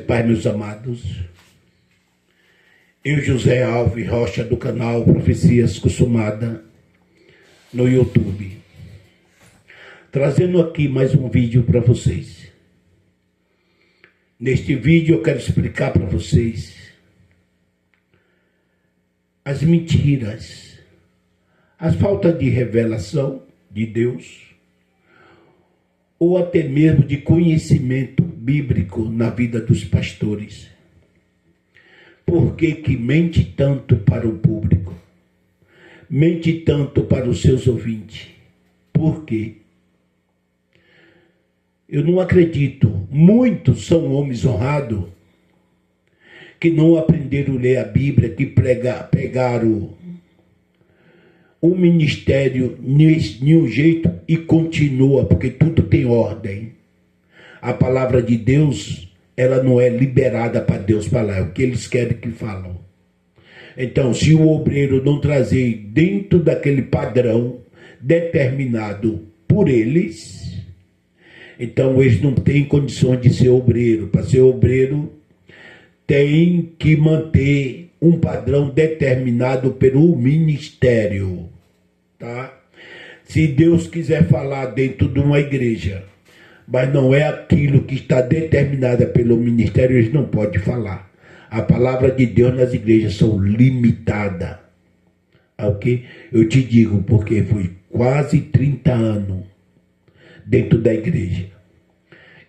Pai, meus amados, eu, José Alves Rocha, do canal Profecias Consumada, no YouTube, trazendo aqui mais um vídeo para vocês. Neste vídeo eu quero explicar para vocês as mentiras, as faltas de revelação de Deus, ou até mesmo de conhecimento bíblico na vida dos pastores. Por que mente tanto para o público? Mente tanto para os seus ouvintes? Por quê? Eu não acredito. Muitos são homens honrados que não aprenderam a ler a Bíblia, que pegaram o ministério de um jeito e continua, porque tudo tem ordem. A palavra de Deus, ela não é liberada para Deus falar, é o que eles querem que falam. Então, se o obreiro não trazer dentro daquele padrão determinado por eles, então eles não têm condições de ser obreiro. Para ser obreiro, tem que manter um padrão determinado pelo ministério, tá? Se Deus quiser falar dentro de uma igreja, mas não é aquilo que está determinado pelo ministério, eles não podem falar. A palavra de Deus nas igrejas são limitadas. Ok? Eu te digo, porque foi quase 30 anos dentro da igreja.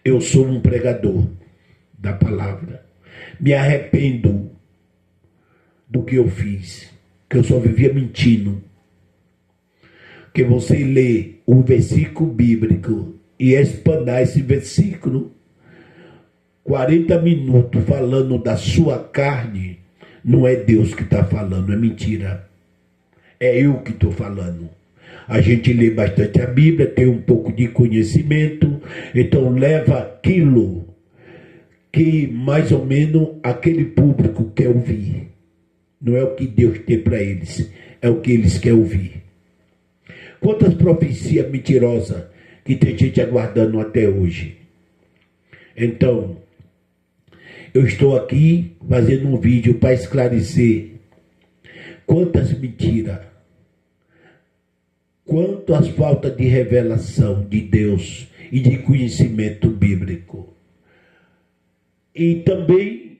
Eu sou um pregador da palavra. Me arrependo do que eu fiz, que eu só vivia mentindo. Que você lê um versículo bíblico e expanar esse versículo 40 minutos falando da sua carne, não é Deus que está falando, é mentira. É eu que estou falando. A gente lê bastante a Bíblia, tem um pouco de conhecimento, então leva aquilo que mais ou menos aquele público quer ouvir. Não é o que Deus tem para eles, é o que eles querem ouvir. Quantas profecias mentirosas que tem gente aguardando até hoje. Então, eu estou aqui fazendo um vídeo para esclarecer quantas mentiras, quantas faltas de revelação de Deus e de conhecimento bíblico. E também,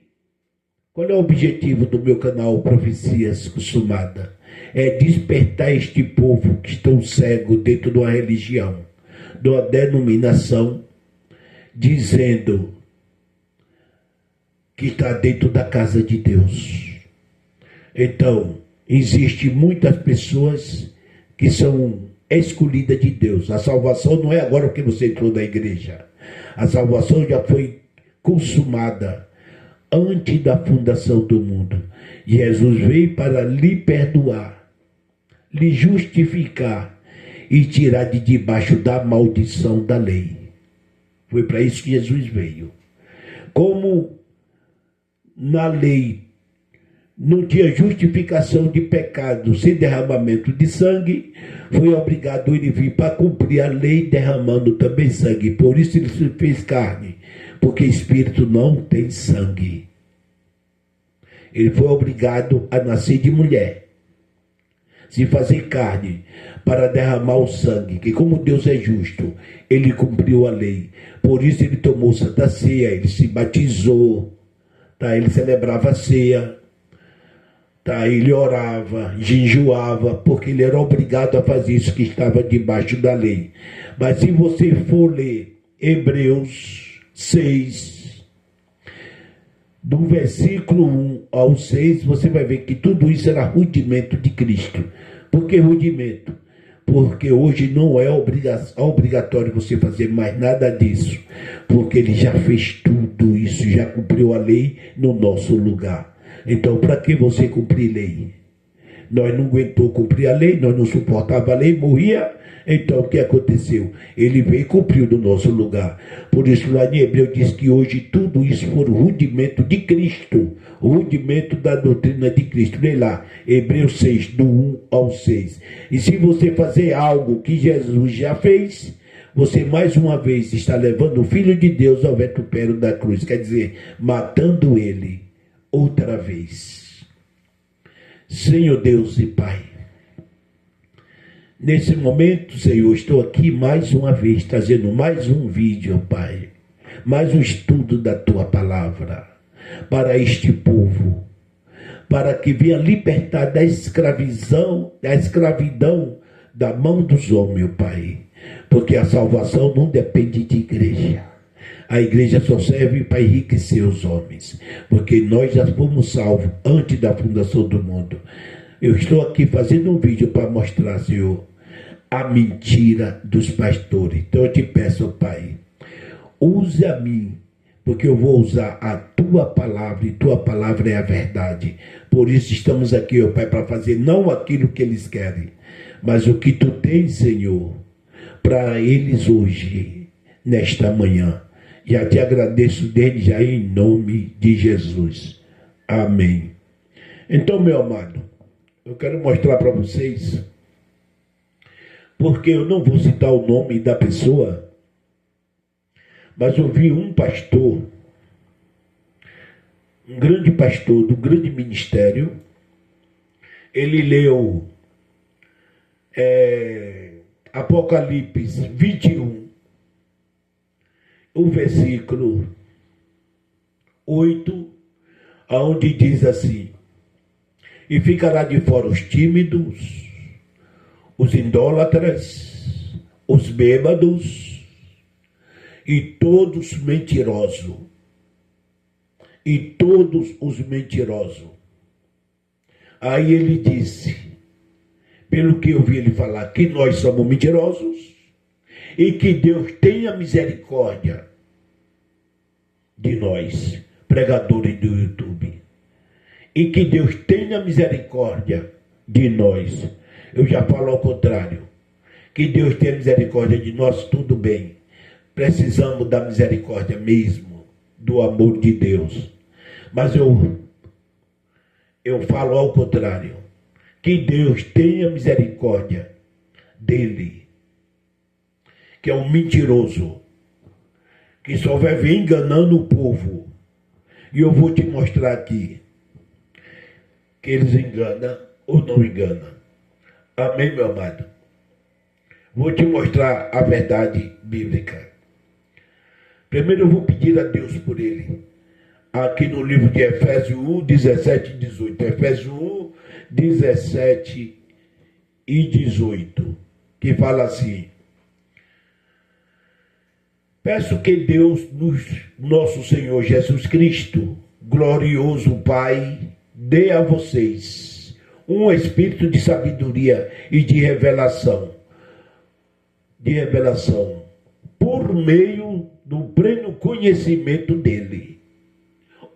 qual é o objetivo do meu canal Profecias Consumada? É despertar este povo que estão cego dentro de uma religião, de uma denominação, dizendo que está dentro da casa de Deus. Então, existem muitas pessoas que são escolhidas de Deus. A salvação não é agora porque você entrou na igreja. A salvação já foi consumada antes da fundação do mundo. Jesus veio para lhe perdoar, lhe justificar e tirar de debaixo da maldição da lei. Foi para isso que Jesus veio. Como na lei não tinha justificação de pecado sem derramamento de sangue, foi obrigado ele vir para cumprir a lei derramando também sangue. Por isso ele se fez carne, porque espírito não tem sangue. Ele foi obrigado a nascer de mulher, se fazer carne, para derramar o sangue, que como Deus é justo, ele cumpriu a lei. Por isso ele tomou Santa Ceia, ele se batizou, tá? Ele celebrava a ceia, tá? Ele orava, jejuava, porque ele era obrigado a fazer isso que estava debaixo da lei. Mas se você for ler Hebreus 6, do versículo 1 ao 6, você vai ver que tudo isso era rudimento de Cristo. Por que rudimento? Porque hoje não é obrigatório você fazer mais nada disso, porque ele já fez tudo isso, já cumpriu a lei no nosso lugar. Então, para que você cumprir lei? Nós não aguentou cumprir a lei, nós não suportava a lei, morria. Então, o que aconteceu? Ele veio e cumpriu no nosso lugar. Por isso, lá em Hebreu diz que hoje tudo isso foi o rudimento de Cristo, o rudimento da doutrina de Cristo. Lê lá, Hebreus 6, do 1 ao 6. E se você fazer algo que Jesus já fez, você mais uma vez está levando o Filho de Deus ao vitupério da cruz, quer dizer, matando ele outra vez. Senhor Deus e Pai, nesse momento, Senhor, estou aqui mais uma vez, trazendo mais um vídeo, Pai, mais um estudo da Tua Palavra, para este povo, para que venha libertar da escravidão da mão dos homens, Pai, porque a salvação não depende de igreja. A igreja só serve para enriquecer os homens, porque nós já fomos salvos antes da fundação do mundo. Eu estou aqui fazendo um vídeo para mostrar, Senhor, a mentira dos pastores. Então eu te peço, Pai, use a mim, porque eu vou usar a Tua Palavra, e Tua Palavra é a verdade. Por isso estamos aqui, ó Pai, para fazer não aquilo que eles querem, mas o que Tu tens, Senhor, para eles hoje, nesta manhã. Já te agradeço desde já em nome de Jesus. Amém. Então, meu amado, eu quero mostrar para vocês, porque eu não vou citar o nome da pessoa, mas eu vi um pastor, um grande pastor do grande ministério, ele leu Apocalipse 21, o versículo 8, onde diz assim: e ficará de fora os tímidos, os idólatras, os bêbados e todos mentirosos. E todos os mentirosos. Aí ele disse, pelo que eu vi ele falar, que nós somos mentirosos e que Deus tenha misericórdia de nós, pregadores do YouTube. E que Deus tenha misericórdia de nós. Eu já falo ao contrário. Que Deus tenha misericórdia de nós, tudo bem. Precisamos da misericórdia mesmo, do amor de Deus. Mas eu falo ao contrário. Que Deus tenha misericórdia dele, que é um mentiroso, que só vai vir enganando o povo. E eu vou te mostrar aqui que eles enganam ou não enganam. Amém, meu amado? Vou te mostrar a verdade bíblica. Primeiro eu vou pedir a Deus por ele. Aqui no livro de Efésios 1, 17 e 18. Efésios 1, 17 e 18. Que fala assim: peço que Deus, nosso Senhor Jesus Cristo, glorioso Pai, dê a vocês um espírito de sabedoria e de revelação, por meio do pleno conhecimento dele.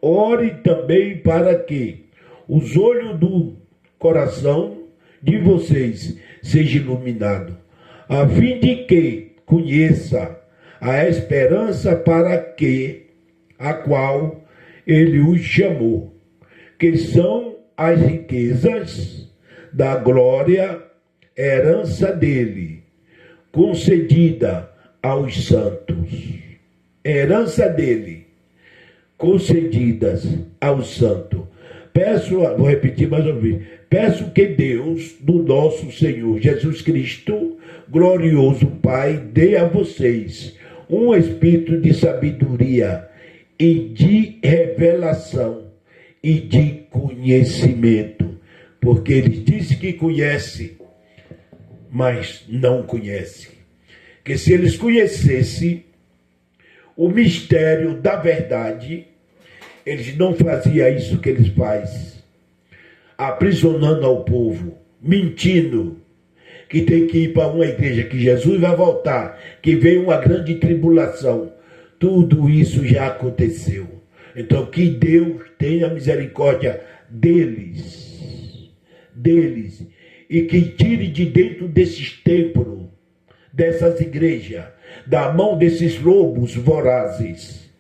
Ore também para que os olhos do coração de vocês sejam iluminados, a fim de que conheça a esperança para a qual ele os chamou, que são as riquezas da glória, herança dele, concedida aos santos. Herança dele, concedidas aos santos. Vou repetir mais uma vez. Peço que Deus, do nosso Senhor Jesus Cristo, glorioso Pai, dê a vocês um espírito de sabedoria e de revelação e de conhecimento. Porque ele disse que conhece, mas não conhece. Que se eles conhecessem o mistério da verdade, eles não faziam isso que eles fazem, aprisionando ao povo, mentindo, que tem que ir para uma igreja, que Jesus vai voltar, que vem uma grande tribulação. Tudo isso já aconteceu. Então que Deus tenha misericórdia deles, e que tire de dentro desses templos, dessas igrejas, da mão desses lobos vorazes,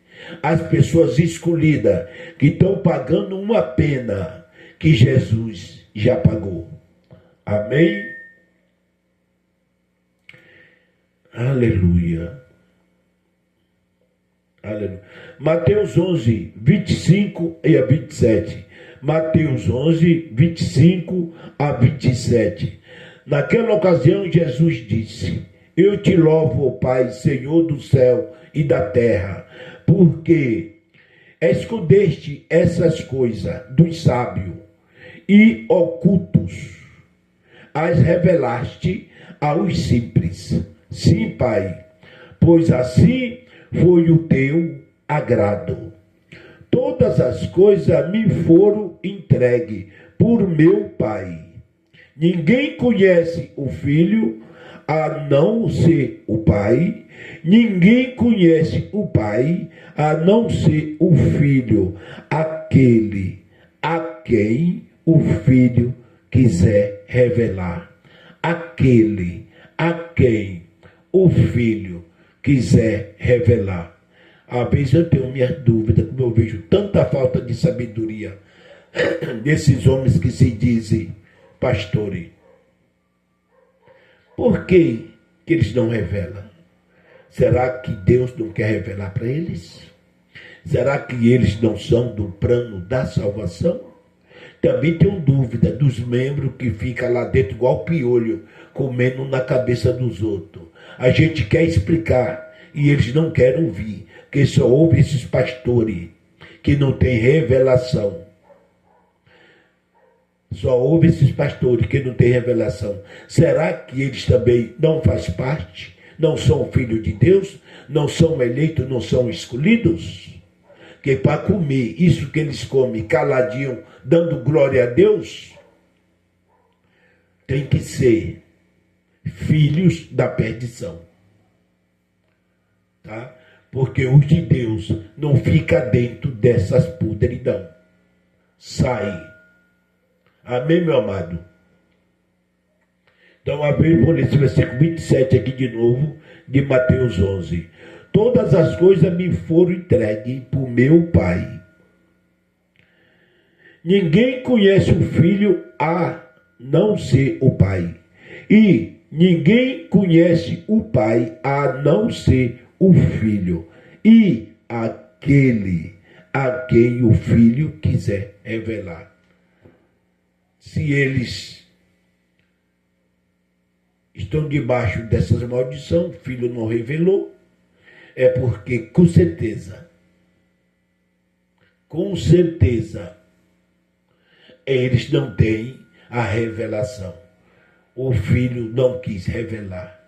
as pessoas escolhidas, que estão pagando uma pena que Jesus já pagou. Amém? Aleluia. Aleluia. Mateus 11, 25 e a 27. Mateus 11, 25 a 27. Naquela ocasião, Jesus disse: Eu te louvo, ó Pai, Senhor do céu e da terra, porque escondeste essas coisas dos sábios e ocultos, as revelaste aos simples. Sim, Pai, pois assim foi o teu agrado. Todas as coisas me foram entregues por meu Pai. Ninguém conhece o Filho a não ser o Pai. Ninguém conhece o Pai a não ser o Filho, aquele a quem o Filho quiser revelar. Aquele a quem o Filho quiser revelar. Às vezes eu tenho minhas dúvidas, como eu vejo tanta falta de sabedoria desses homens que se dizem pastores. Por que eles não revelam? Será que Deus não quer revelar para eles? Será que eles não são do plano da salvação? Também tenho dúvida dos membros que ficam lá dentro igual piolho, comendo na cabeça dos outros. A gente quer explicar e eles não querem ouvir, porque só ouvem esses pastores que não têm revelação. Só ouvem esses pastores que não têm revelação. Será que eles também não fazem parte? Não são filhos de Deus? Não são eleitos? Não são escolhidos? Que para comer isso que eles comem caladinho, dando glória a Deus, tem que ser filhos da perdição. Tá? Porque os de Deus não ficam dentro dessas podridão. Sai. Amém, meu amado? Então, vou ler esse versículo 27 aqui de novo, de Mateus 11. Todas as coisas me foram entregues por meu Pai. Ninguém conhece o Filho a não ser o Pai. E ninguém conhece o Pai a não ser o Filho. E aquele a quem o Filho quiser revelar. Se eles estão debaixo dessas maldições, o Filho não revelou, é porque com certeza, eles não têm a revelação. O Filho não quis revelar.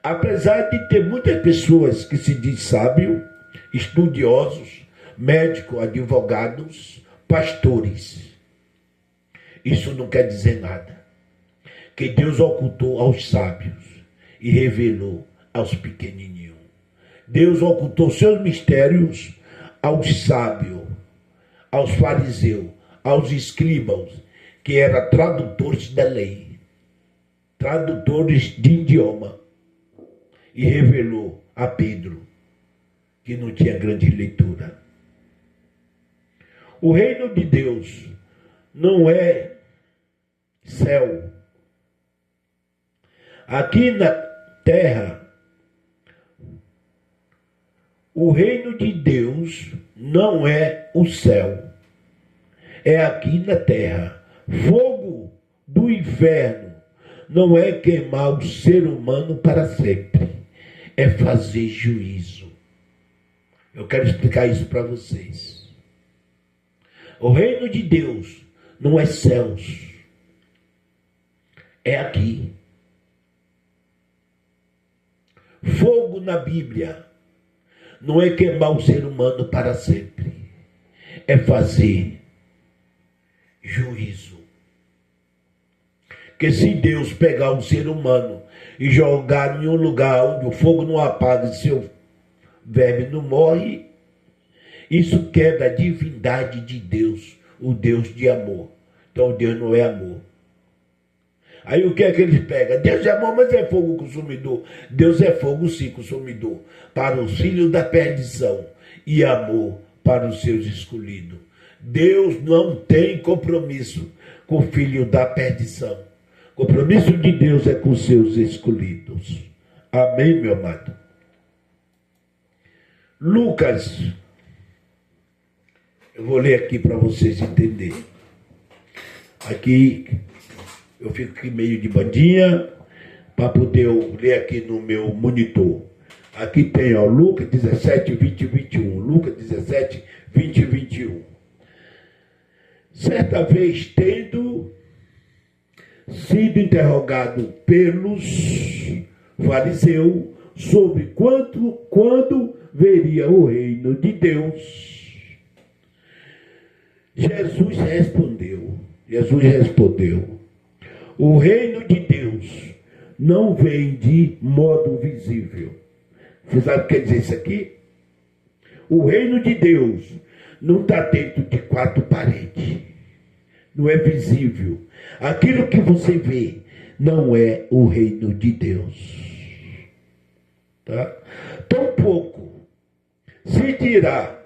Apesar de ter muitas pessoas que se dizem sábios, estudiosos, médicos, advogados, pastores, isso não quer dizer nada. Que Deus ocultou aos sábios e revelou aos pequenininhos. Deus ocultou seus mistérios aos sábios, aos fariseus, aos escribas, que eram tradutores da lei, tradutores de idioma, e revelou a Pedro, que não tinha grande leitura. O reino de Deus não é céu. Aqui na terra, o reino de Deus não é o céu. É aqui na terra. Fogo do inferno não é queimar o ser humano para sempre. É fazer juízo. Eu quero explicar isso para vocês. O reino de Deus não é céus. É aqui. Fogo na Bíblia não é queimar o ser humano para sempre. É fazer juízo. Porque se Deus pegar um ser humano e jogar em um lugar onde o fogo não apaga e seu verme não morre, isso quebra a divindade de Deus, o Deus de amor. Então Deus não é amor. Aí o que é que eles pegam? Deus é amor, mas é fogo consumidor. Deus é fogo, sim, consumidor. Para os filhos da perdição e amor para os seus escolhidos. Deus não tem compromisso com o filho da perdição. O compromisso de Deus é com seus escolhidos. Amém, meu amado? Lucas, eu vou ler aqui para vocês entenderem. Aqui, eu fico aqui meio de bandinha, para poder eu ler aqui no meu monitor. Aqui tem, ó, Lucas 17, 20 e 21. Lucas 17, 20 e 21. Certa vez, tendo sido interrogado pelos fariseus sobre quando veria o reino de Deus, Jesus respondeu, o reino de Deus não vem de modo visível. Você sabe o que quer dizer isso aqui? O reino de Deus não está dentro de quatro paredes. Não é visível. Aquilo que você vê não é o reino de Deus. Tá? Tampouco se dirá,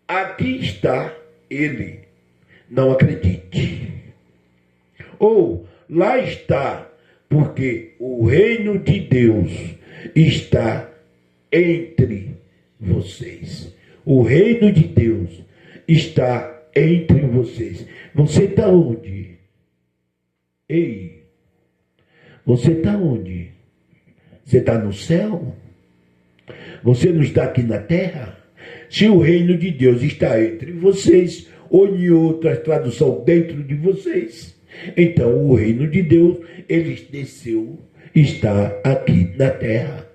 aqui está ele. Não acredite. Ou, lá está, porque o reino de Deus está entre vocês. O reino de Deus está entre vocês. Você está onde? Ei, você está onde? Você está no céu? Você não está aqui na terra? Se o reino de Deus está entre vocês, ou em outra tradução, dentro de vocês, então o reino de Deus, ele desceu, está aqui na terra.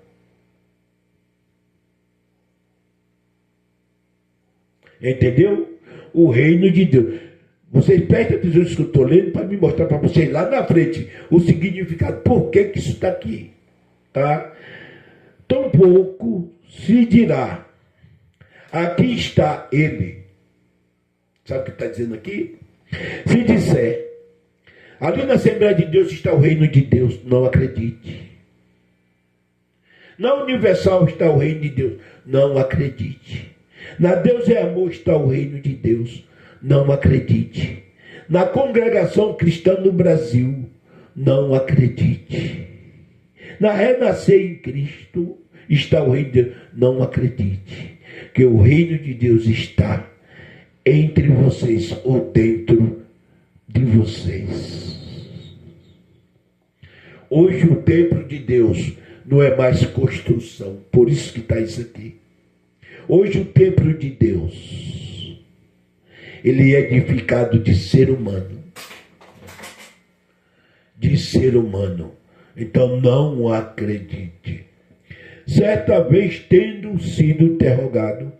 Entendeu? O reino de Deus. Vocês prestem atenção nisso que eu estou lendo para me mostrar para vocês lá na frente o significado, por que isso está aqui. Tá? Tampouco se dirá, aqui está ele. Sabe o que está dizendo aqui? Se disser, ali na Assembleia de Deus está o reino de Deus, não acredite. Na Universal está o reino de Deus, não acredite. Na Deus é Amor está o reino de Deus, não acredite. Na Congregação Cristã no Brasil, não acredite. Na Renascer em Cristo está o reino de Deus, não acredite. Que o reino de Deus está entre vocês ou dentro de vocês. Hoje o templo de Deus não é mais construção, por isso que está isso aqui. Hoje o templo de Deus, ele é edificado de ser humano. De ser humano. Então não acredite. Certa vez, tendo sido interrogado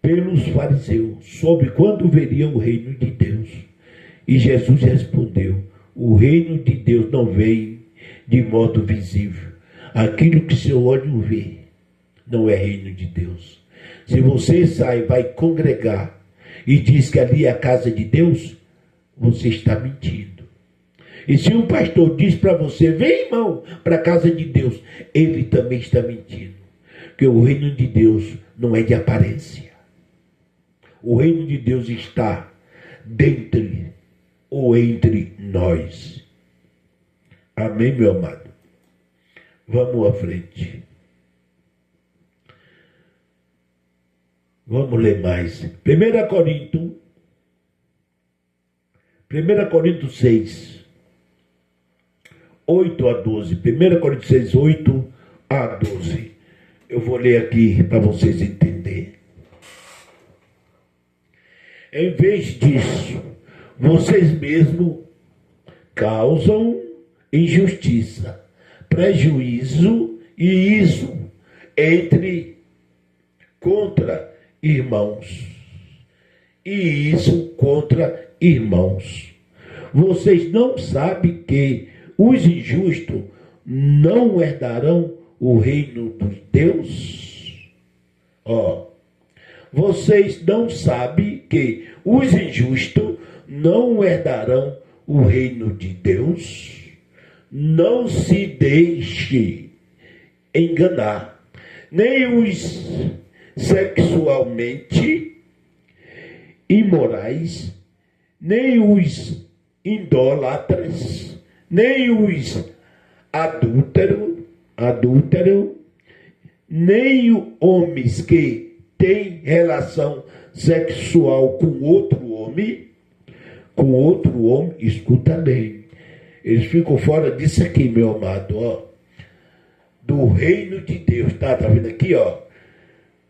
pelos fariseus sobre quando veria o reino de Deus, e Jesus respondeu, o reino de Deus não vem de modo visível. Aquilo que seu olho vê não é reino de Deus. Se você sai, vai congregar e diz que ali é a casa de Deus, você está mentindo. E se um pastor diz para você, vem irmão, para a casa de Deus, ele também está mentindo. Porque o reino de Deus não é de aparência. O reino de Deus está dentro ou entre nós. Amém, meu amado? Vamos à frente. Vamos ler mais. 1 Coríntios 6, 8 a 12. 1 Coríntios 6, 8 a 12. Eu vou ler aqui para vocês entenderem. Em vez disso, vocês mesmos causam injustiça, prejuízo e isso contra irmãos. E isso contra irmãos. Vocês não sabem que os injustos não herdarão o reino dos Deus? Vocês não sabem que os injustos não herdarão o reino de Deus? Não se deixe enganar, nem os sexualmente imorais, nem os idólatras, nem os adúlteros, nem os homens que têm relação sexual com outro homem, escuta bem. Eles ficam fora disso aqui, meu amado, ó. Do reino de Deus, tá vendo aqui, ó?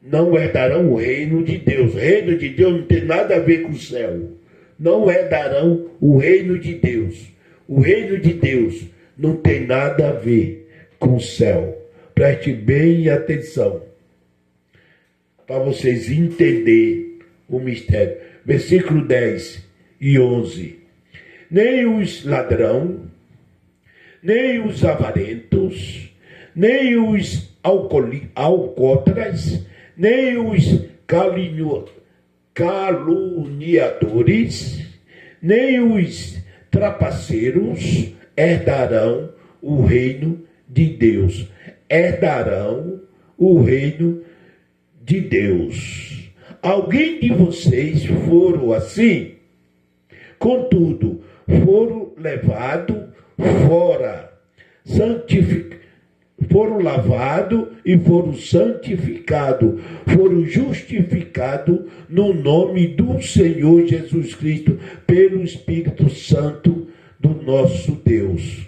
Não herdarão o reino de Deus. O reino de Deus não tem nada a ver com o céu. Não herdarão o reino de Deus. O reino de Deus não tem nada a ver com o céu. Preste bem atenção, para vocês entenderem o mistério. Versículo 10 e 11. Nem os ladrão, nem os avarentos, nem os alcoólatras, nem os caluniadores, nem os trapaceiros herdarão o reino de Deus. Herdarão o reino de Deus. Alguém de vocês foram assim? Contudo, foram levados fora, foram lavados e foram santificados, foram justificados no nome do Senhor Jesus Cristo, pelo Espírito Santo do nosso Deus.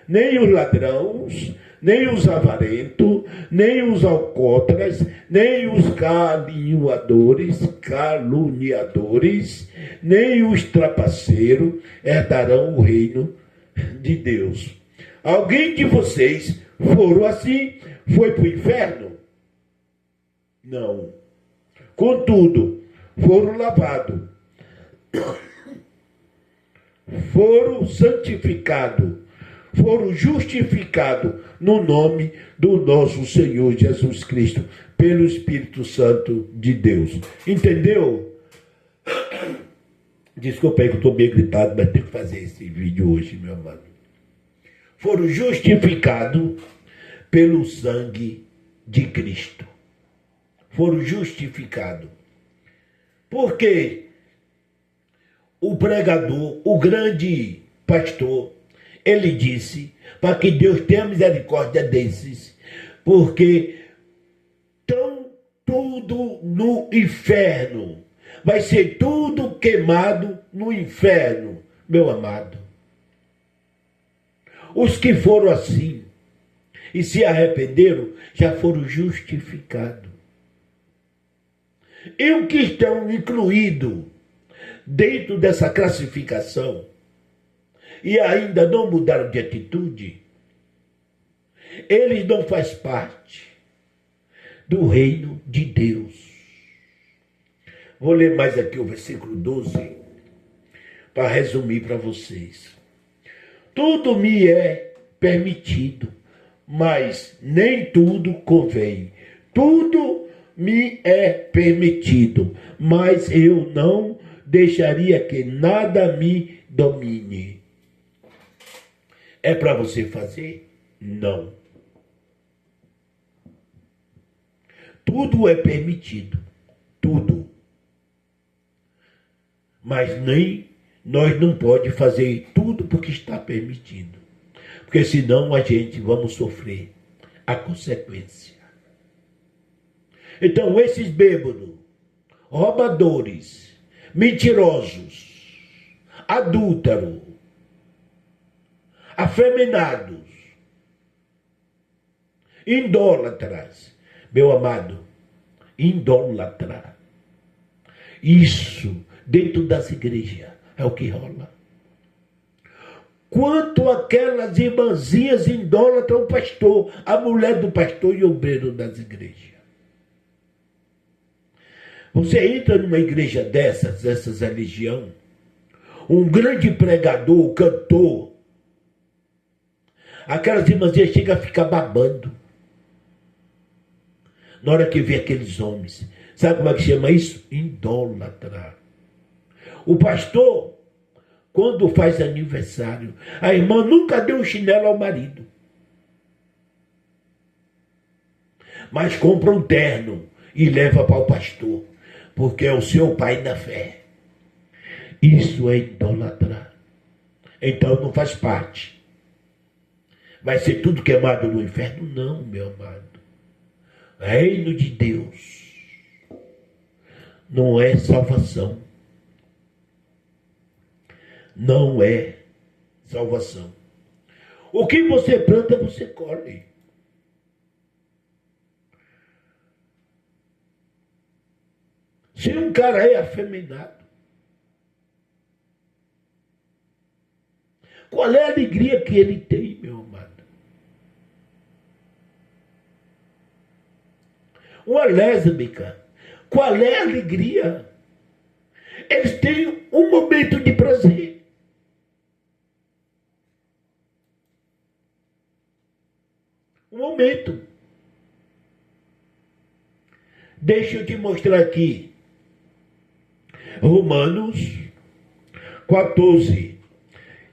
Nem os ladrões, nem os avarentos, nem os alcoólatras, nem os caluniadores, nem os trapaceiros herdarão o reino de Deus. Alguém de vocês foram assim? Foi para o inferno? Não. Contudo, foram lavados, foram santificados, foram justificados no nome do nosso Senhor Jesus Cristo, pelo Espírito Santo de Deus. Entendeu? Desculpa aí que eu estou bem gritado, mas tenho que fazer esse vídeo hoje, meu amado. Foram justificados pelo sangue de Cristo. Foram justificados. Porque o pregador, o grande pastor, ele disse para que Deus tenha misericórdia desses, porque estão tudo no inferno. Vai ser tudo queimado no inferno, meu amado. Os que foram assim e se arrependeram já foram justificados. E os que estão incluídos dentro dessa classificação e ainda não mudaram de atitude, eles não fazem parte do reino de Deus. Vou ler mais aqui o versículo 12 para resumir para vocês. Tudo me é permitido, mas nem tudo convém. Tudo me é permitido, mas eu não deixaria que nada me domine. É para você fazer? Não. Tudo é permitido. Tudo. Mas nem nós não pode fazer tudo porque está permitido. Porque senão a gente vamos sofrer a consequência. Então esses bêbados, roubadores, mentirosos, adúlteros, afeminados, idólatras, meu amado, idólatra. Isso dentro das igrejas é o que rola. Quanto aquelas irmãzinhas idólatras, o pastor, a mulher do pastor e obreiro das igrejas. Você entra numa igreja dessas religião, um grande pregador, cantor, aquelas irmãzinhas chegam a ficar babando na hora que vê aqueles homens. Sabe como é que chama isso? Idólatra. O pastor, quando faz aniversário, a irmã nunca deu um chinelo ao marido, mas compra um terno e leva para o pastor, porque é o seu pai da fé. Isso é idolatrar. Então não faz parte. Vai ser tudo queimado no inferno? Não, meu amado. Reino de Deus não é salvação. Não é salvação. O que você planta, você colhe. Se um cara é afeminado, qual é a alegria que ele tem, meu amado? Uma lésbica, qual é a alegria? Eles têm um momento de prazer. Um momento. Deixa eu te mostrar aqui. Romanos 14,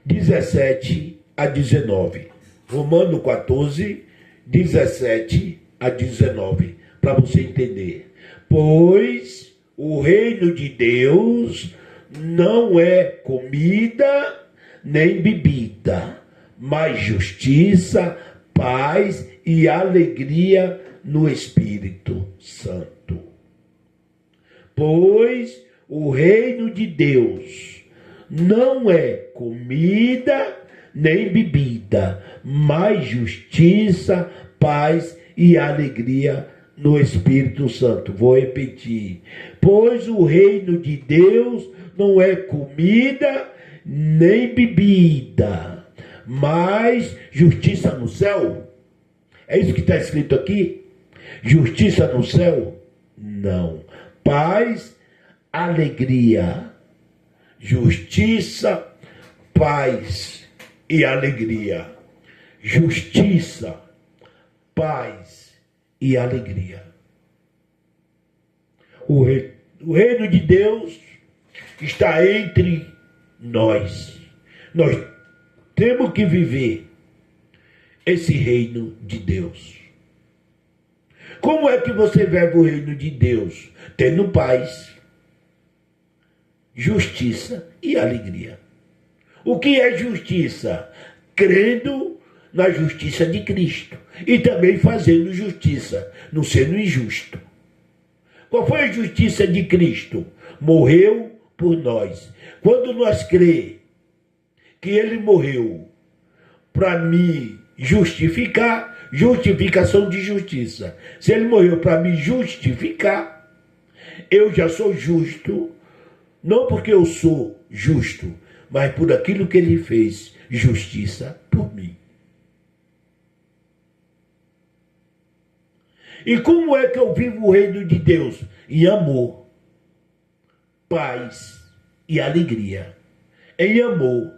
17 a 19. Romano 14, 17 a 19. Para você entender. Pois o reino de Deus não é comida nem bebida, mas justiça, paz e alegria no Espírito Santo. Pois o reino de Deus não é comida nem bebida, mas justiça, paz e alegria no Espírito Santo. Vou repetir. Pois o reino de Deus não é comida nem bebida, mas justiça no céu. É isso que está escrito aqui? Justiça no céu? Não. Paz, alegria. Justiça, paz e alegria. Justiça, paz e alegria. O reino de Deus está entre nós. Nós temos que viver esse reino de Deus. Como é que você vive o reino de Deus? Tendo paz, justiça e alegria. O que é justiça? Crendo na justiça de Cristo e também fazendo justiça, não sendo injusto. Qual foi a justiça de Cristo? Morreu por nós. Quando nós crê que ele morreu para me justificar, justificação de justiça. Se ele morreu para me justificar, eu já sou justo, não porque eu sou justo, mas por aquilo que ele fez, justiça por mim. E como é que eu vivo o reino de Deus? Em amor, paz e alegria. Em amor,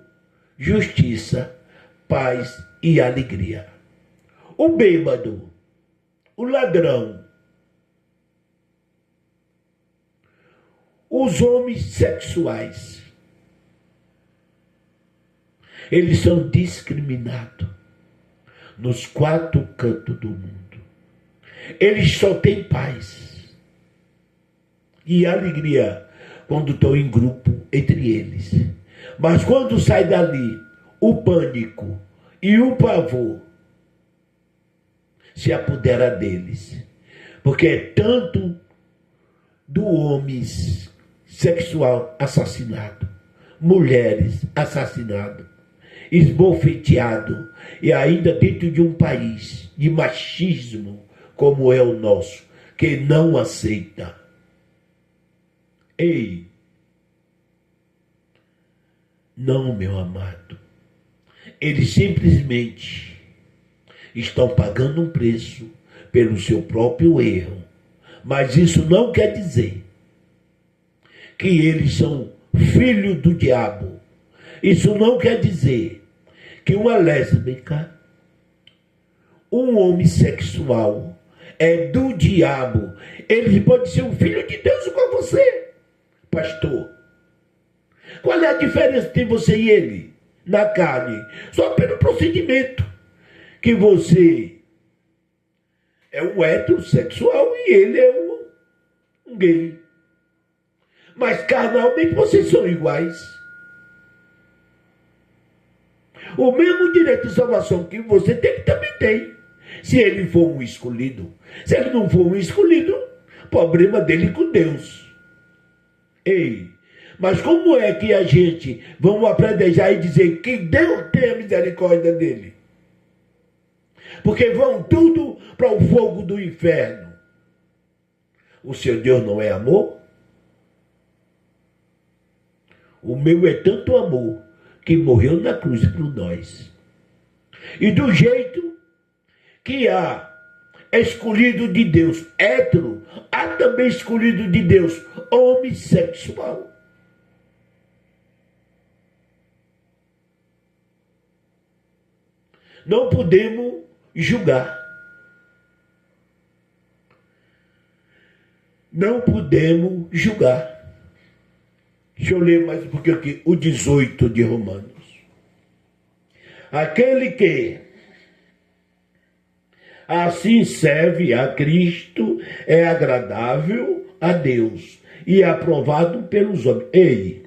justiça, paz e alegria. O bêbado, o ladrão, os homens sexuais, eles são discriminados nos quatro cantos do mundo. Eles só têm paz e alegria quando estão em grupo entre eles. Mas quando sai dali, o pânico e o pavor se apodera deles. Porque é tanto do homem sexual assassinado, mulheres assassinadas, esbofeteado, e ainda dentro de um país de machismo como é o nosso, que não aceita. Ei, não, meu amado, eles simplesmente estão pagando um preço pelo seu próprio erro, mas isso não quer dizer que eles são filhos do diabo. Isso não quer dizer que uma lésbica, um homossexual é do diabo. Ele pode ser um filho de Deus igual a você, pastor. Qual é a diferença entre você e ele na carne? Só pelo procedimento. Que você é um heterossexual e ele é um gay. Mas carnalmente vocês são iguais. O mesmo direito de salvação que você tem, ele também tem. Se ele for um escolhido. Se ele não for um escolhido, problema dele com Deus. Ei, mas como é que a gente vamos apredejar e dizer que Deus tem a misericórdia dele? Porque vão tudo para o fogo do inferno. O seu Deus não é amor? O meu é tanto amor que morreu na cruz por nós. E do jeito que há escolhido de Deus hétero, há também escolhido de Deus homossexual. Não podemos julgar. Não podemos julgar. Deixa eu ler mais um pouquinho aqui, o 18 de Romanos. Aquele que assim serve a Cristo é agradável a Deus e aprovado pelos homens. Ei,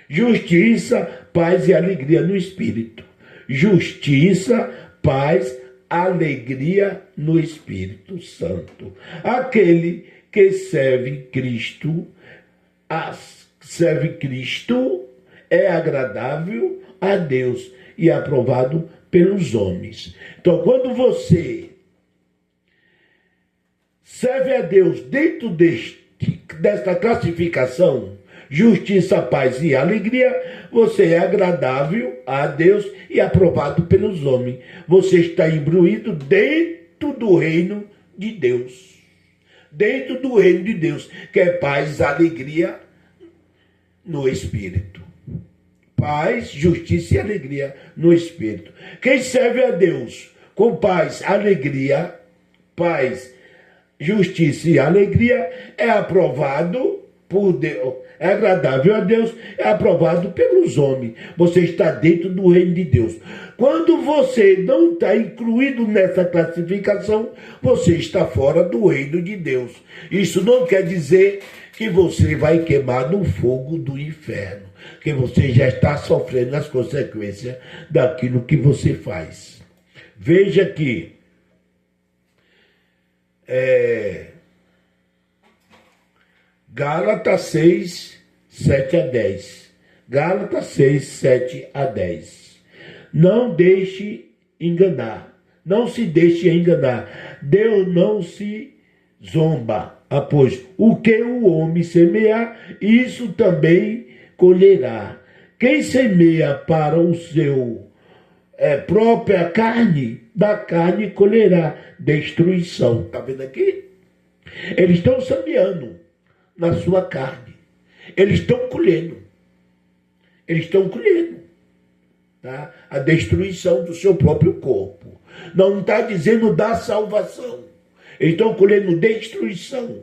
justiça, paz e alegria no Espírito. Justiça, paz, alegria no Espírito Santo. Aquele que serve Cristo é agradável a Deus e aprovado pelos homens. Então, quando você serve a Deus dentro desta classificação, justiça, paz e alegria, você é agradável a Deus e aprovado pelos homens. Você está imbuído dentro do reino de Deus. Dentro do reino de Deus, que é paz, alegria no Espírito. Paz, justiça e alegria no Espírito. Quem serve a Deus com paz, alegria, paz, justiça e alegria é aprovado por Deus, é agradável a Deus, é aprovado pelos homens. Você está dentro do reino de Deus. Quando você não está incluído nessa classificação, você está fora do reino de Deus. Isso não quer dizer que você vai queimar no fogo do inferno, que você já está sofrendo as consequências daquilo que você faz. Veja que Gálatas 6, 7 a 10. Gálatas 6, 7 a 10. Não deixe enganar. Não se deixe enganar. Deus não se zomba. Pois o que o homem semear, isso também colherá. Quem semeia para o seu própria carne, da carne colherá destruição. Está vendo aqui? Eles estão semeando na sua carne. Eles estão colhendo. Eles estão colhendo, tá? A destruição do seu próprio corpo. Não está dizendo da salvação. Eles estão colhendo destruição.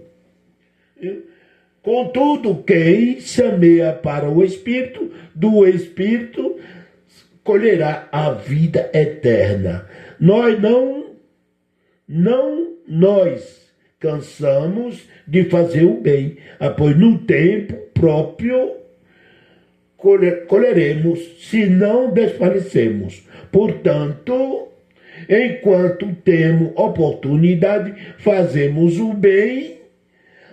Contudo, quem semeia para o Espírito, do Espírito colherá a vida eterna. Nós cansamos de fazer o bem, pois no tempo próprio colheremos, se não desfalecemos. Portanto, enquanto temos oportunidade, fazemos o bem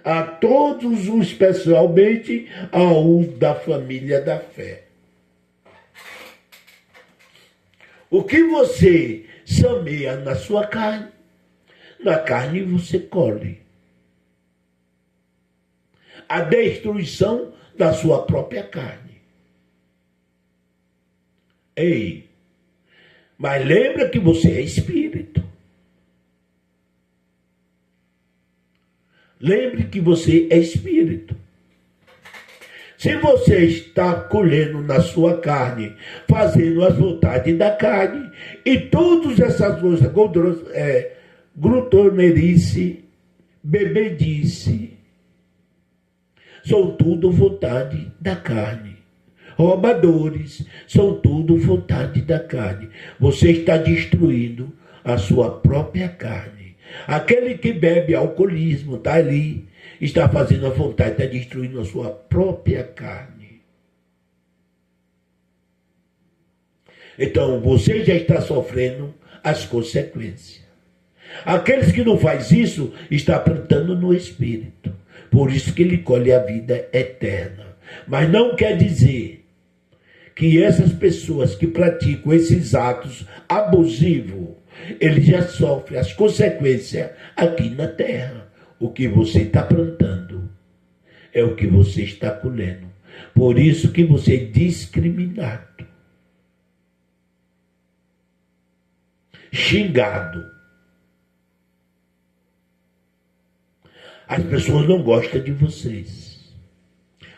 a todos, especialmente aos da família da fé. O que você semeia na sua carne, na carne você colhe. A destruição da sua própria carne. Ei, mas lembra que você é espírito. Lembre que você é espírito. Se você está colhendo na sua carne, fazendo as vontades da carne, e todas essas coisas, glutonerice, bebedice, são tudo vontade da carne. Roubadores, são tudo vontade da carne. Você está destruindo a sua própria carne. Aquele que bebe alcoolismo está ali, está fazendo a vontade, está destruindo a sua própria carne. Então você já está sofrendo as consequências. Aqueles que não faz isso, está plantando no espírito. Por isso que ele colhe a vida eterna. Mas não quer dizer que essas pessoas que praticam esses atos abusivos, eles já sofrem as consequências aqui na terra. O que você está plantando é o que você está colhendo. Por isso que você é discriminado, xingado. As pessoas não gostam de vocês,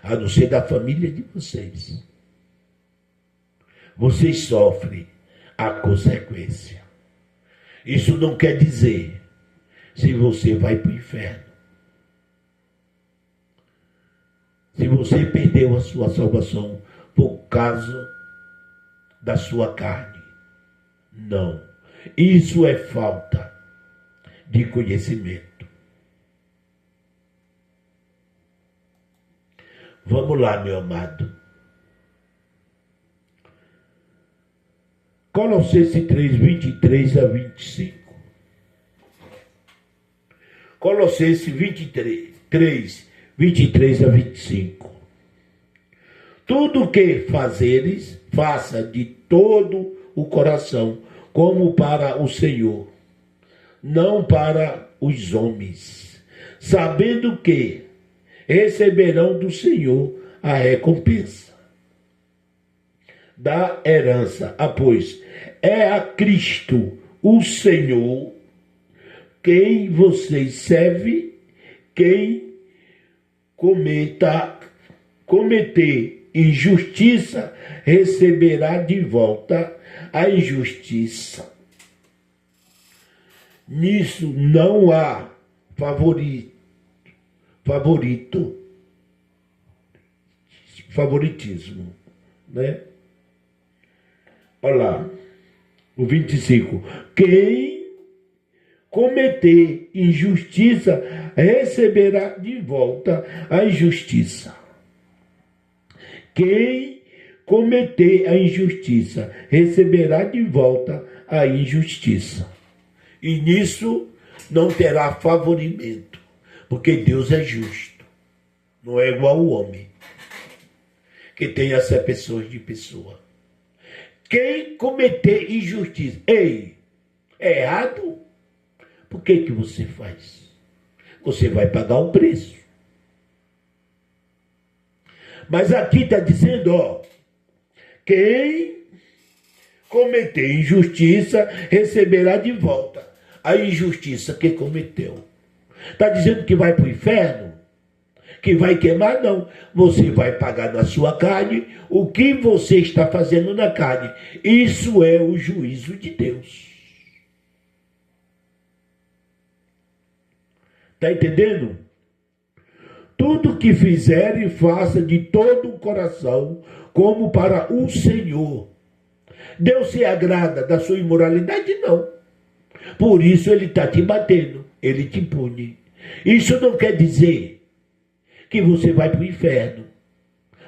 a não ser da família de vocês. Vocês sofrem a consequência. Isso não quer dizer se você vai para o inferno. Se você perdeu a sua salvação por causa da sua carne. Não. Isso é falta de conhecimento. Vamos lá, meu amado. Colossenses 3, 23 a 25. Colossenses 3, 23 a 25. Tudo o que fazeres, faça de todo o coração, como para o Senhor, não para os homens, sabendo que receberão do Senhor a recompensa da herança. Pois é a Cristo, o Senhor, quem vocês servem, quem cometer injustiça, receberá de volta a injustiça. Nisso não há favoritismo, né? Olha lá, o 25. Quem cometer injustiça receberá de volta a injustiça. Quem cometer a injustiça receberá de volta a injustiça. E nisso não terá favorimento, porque Deus é justo. Não é igual ao homem, que tem acepções de pessoa. Quem cometer injustiça, ei, é errado? Por que você faz? Você vai pagar o preço. Mas aqui está dizendo, ó, quem cometer injustiça receberá de volta a injustiça que cometeu. Está dizendo que vai para o inferno? Que vai queimar? Não. Você vai pagar na sua carne o que você está fazendo na carne. Isso é o juízo de Deus. Está entendendo? Tudo que fizerem, faça de todo o coração, como para o Senhor. Deus se agrada da sua imoralidade? Não. Por isso ele está te batendo, ele te pune. Isso não quer dizer que você vai para o inferno,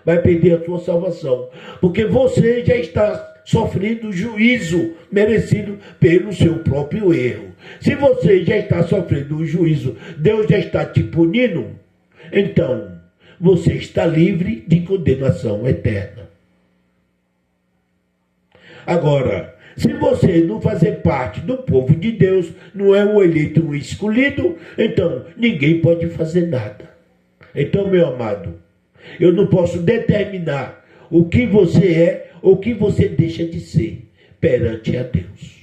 vai perder a sua salvação, porque você já está sofrendo juízo merecido pelo seu próprio erro. Se você já está sofrendo o juízo, Deus já está te punindo, então você está livre de condenação eterna. Agora, se você não fazer parte do povo de Deus, não é um eleito, um escolhido, então ninguém pode fazer nada. Então, meu amado, eu não posso determinar o que você é ou o que você deixa de ser perante a Deus.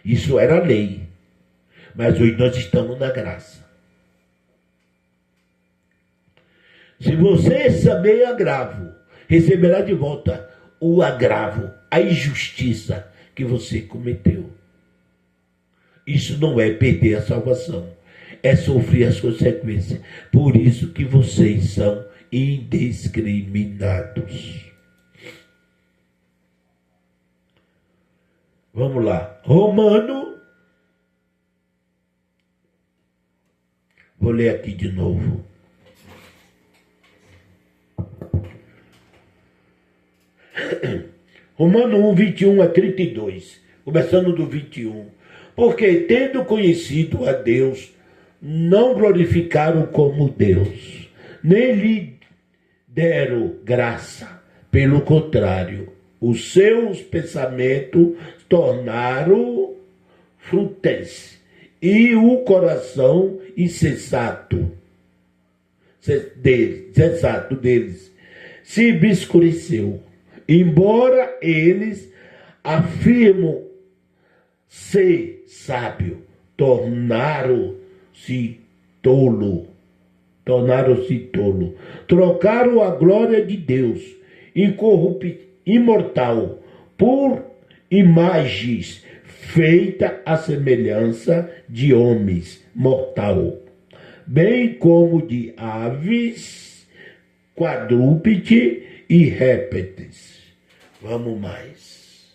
Isso era lei, mas hoje nós estamos na graça. Se você saber agravo, receberá de volta o agravo, a injustiça que você cometeu. Isso não é perder a salvação, é sofrer as consequências. Por isso que vocês são indiscriminados. Vamos lá. Romano Vou ler aqui de novo. Romanos 1, 21 a 32. Começando do 21. Porque tendo conhecido a Deus, não glorificaram como Deus, nem lhe deram graça. Pelo contrário, os seus pensamentos tornaram fúteis e o coração insensato deles se obscureceu. Embora eles afirmam ser sábio, tornaram-se tolo. Trocaram a glória de Deus, imortal, por imagens feitas à semelhança de homens mortal, bem como de aves, quadrúpedes e répteis. Vamos mais.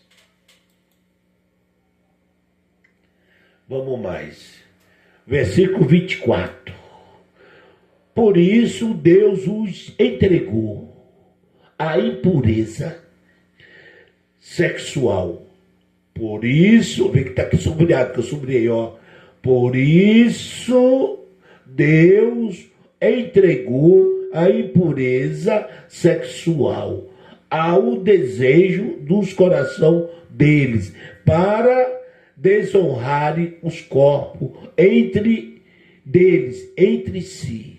Versículo 24. Por isso Deus os entregou à impureza sexual. Por isso, vê que está aqui sublinhado, que eu sublinhei, ó. Por isso Deus entregou a impureza sexual ao desejo dos corações deles, para desonrarem os corpos entre si.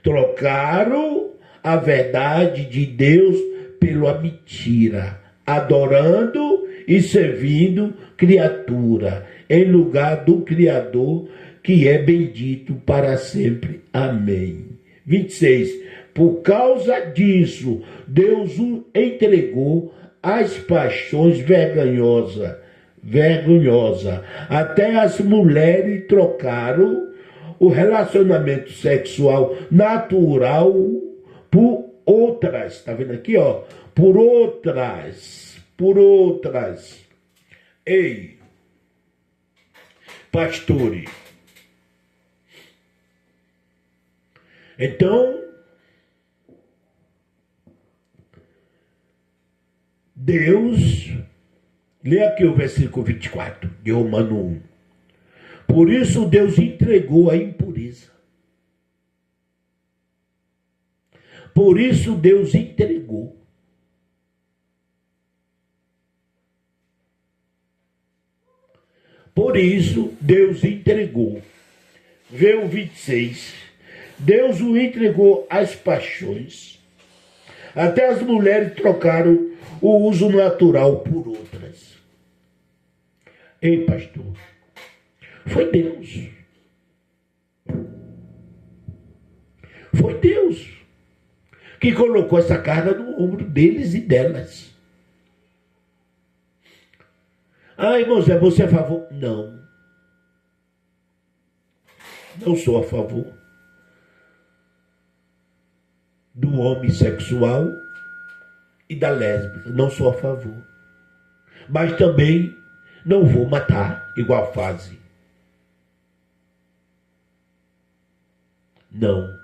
Trocaram a verdade de Deus pela mentira, adorando e servindo criatura, em lugar do Criador, que é bendito para sempre. Amém. 26. Por causa disso, Deus o entregou às paixões vergonhosas. Até as mulheres trocaram o relacionamento sexual natural por outras. Está vendo aqui, ó? Por outras. Ei, pastores. Então, Deus, lê aqui o versículo 24 de Romanos 1. Por isso Deus entregou a impureza. Por isso Deus entregou. Por isso Deus entregou. Vê o 26. Deus o entregou às paixões. Até as mulheres trocaram o uso natural por outras. Ei, pastor, foi Deus. Foi Deus que colocou essa carga no ombro deles e delas. Ah, irmão Zé, você é a favor? Não. Não sou a favor do homossexual e da lésbica. Não sou a favor. Mas também não vou matar igual fazem. Não.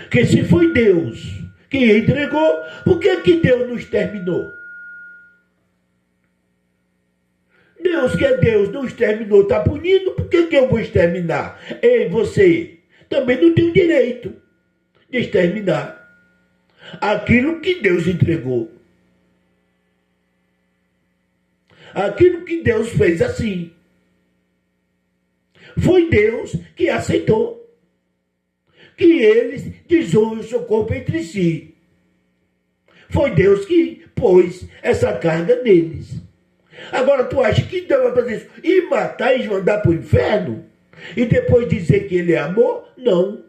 Porque se foi Deus que entregou, por que Deus nos terminou? Deus que é Deus não exterminou, está punindo, por que eu vou exterminar? Ei, você também não tem o direito de exterminar aquilo que Deus entregou. Aquilo que Deus fez assim. Foi Deus que aceitou que eles desonrem o seu corpo entre si. Foi Deus que pôs essa carga neles. Agora tu acha que Deus vai fazer isso e matar e mandar para o inferno? E depois dizer que ele é amor? Não.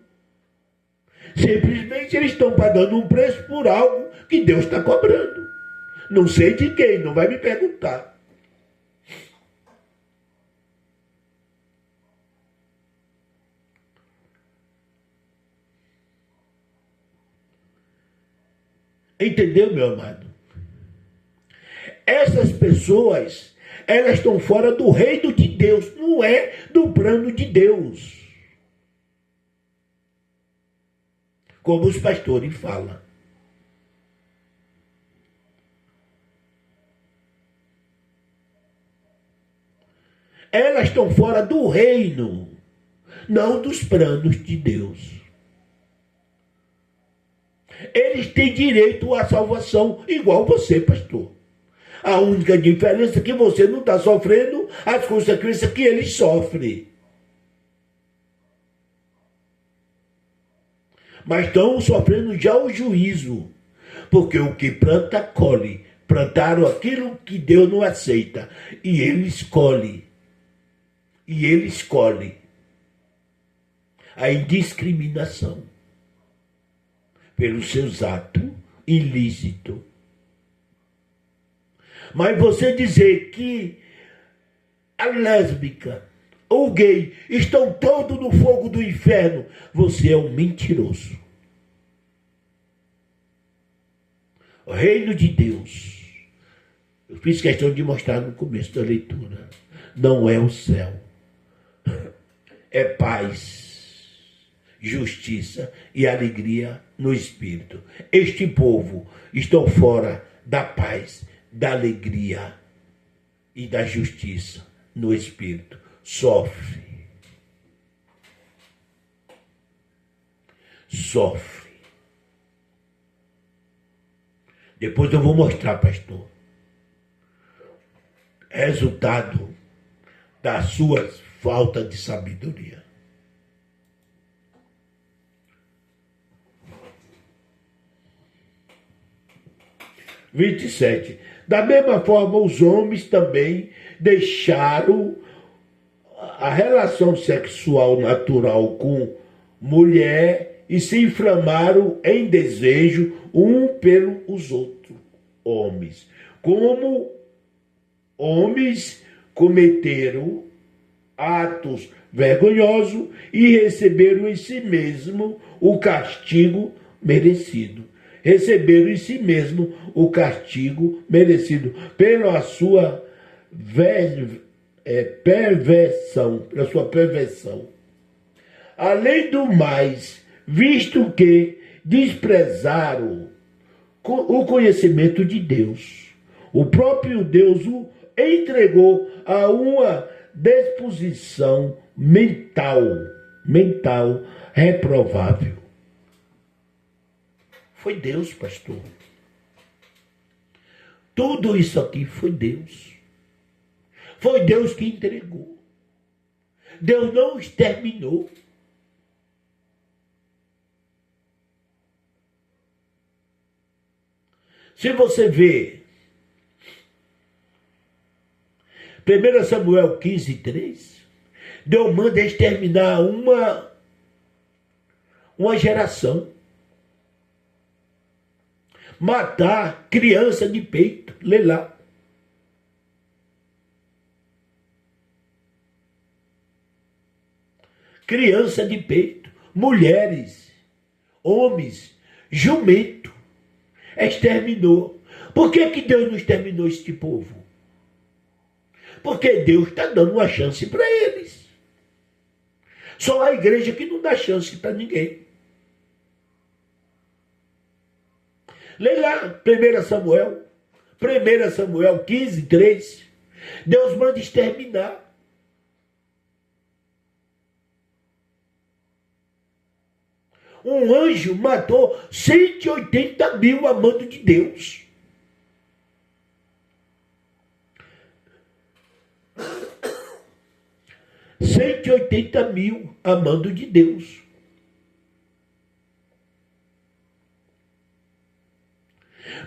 Simplesmente eles estão pagando um preço por algo que Deus está cobrando. Não sei de quem, não vai me perguntar. Entendeu, meu amado? Essas pessoas, elas estão fora do reino de Deus, não é do plano de Deus. como os pastores falam. Elas estão fora do reino, não dos planos de Deus. Eles têm direito à salvação, igual você, pastor. A única diferença é que você não está sofrendo as consequências que eles sofrem. Mas estão sofrendo já o juízo. Porque o que planta, colhe. Plantaram aquilo que Deus não aceita. E ele escolhe. E ele escolhe a indiscriminação pelos seus atos ilícitos. Mas você dizer que a lésbica ou gay estão todos no fogo do inferno, você é um mentiroso. O reino de Deus, eu fiz questão de mostrar no começo da leitura, não é o céu. É paz, justiça e alegria no Espírito. Este povo estão fora da paz, da alegria e da justiça no Espírito. Sofre. Sofre. Depois eu vou mostrar, pastor, resultado da sua falta de sabedoria. Vinte e 27. Da mesma forma, os homens também deixaram a relação sexual natural com mulher e se inflamaram em desejo um pelos outros homens. Como homens cometeram atos vergonhosos e receberam em si mesmo o castigo merecido. Receberam em si mesmo o castigo merecido pela sua perversão, pela sua perversão. Além do mais, visto que desprezaram o conhecimento de Deus, o próprio Deus o entregou a uma disposição mental reprovável. Foi Deus, pastor. Tudo isso aqui foi Deus. Foi Deus que entregou. Deus não exterminou. Se você vê 1 Samuel 15:3, Deus manda exterminar uma geração. Matar criança de peito. Lê lá. Criança de peito. Mulheres. Homens. Jumento. Exterminou. Por que Deus não exterminou este povo? Porque Deus está dando uma chance para eles. Só a igreja que não dá chance para ninguém. Lê lá, 1 Samuel 15:3. Deus manda exterminar. Um anjo matou 180 mil a mando de Deus. $180 mil a mando de Deus.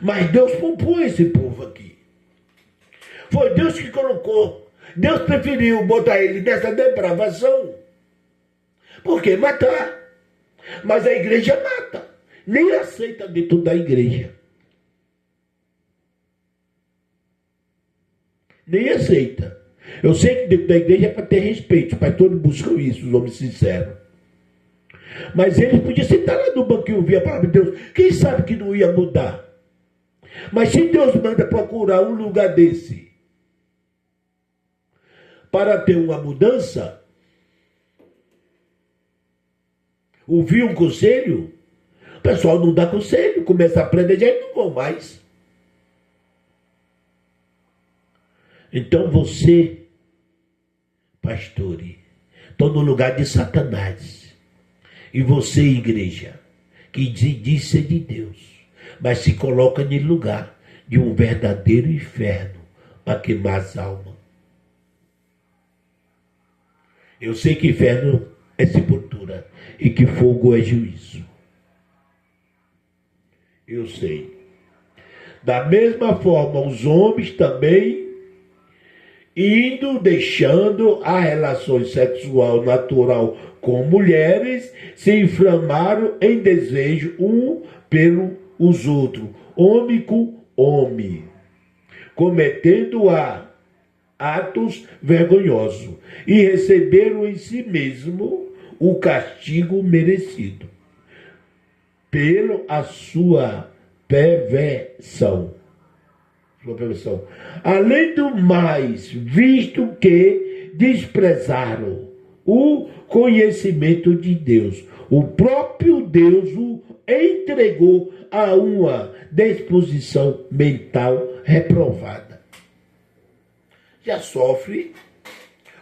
Mas Deus poupou esse povo aqui. Foi Deus que colocou. Deus preferiu botar ele nessa depravação. Por quê? Matar. Mas a igreja mata. Nem aceita dentro da igreja. Nem aceita. Eu sei que dentro da igreja é para ter respeito. Para todos buscam isso, os homens sinceros. Mas eles podiam sentar lá no banquinho e ouvir a palavra de Deus. Quem sabe que não ia mudar? Mas se Deus manda procurar um lugar desse para ter uma mudança, ouvir um conselho, O pessoal não dá conselho, começa a planejar e não vão mais. Então você, pastore, estou no lugar de Satanás. E você, igreja, que diz ser de Deus, mas se coloca no lugar de um verdadeiro inferno para queimar as almas. Eu sei que inferno é sepultura e que fogo é juízo. Eu sei. Da mesma forma, os homens também deixando a relação sexual natural com mulheres, se inflamaram em desejo um pelos outros, homem com homem, cometendo atos vergonhosos, e receberam em si mesmo o castigo merecido pela sua perversão. Além do mais, visto que desprezaram o conhecimento de Deus, o próprio Deus o entregou a uma disposição mental reprovada. Já sofre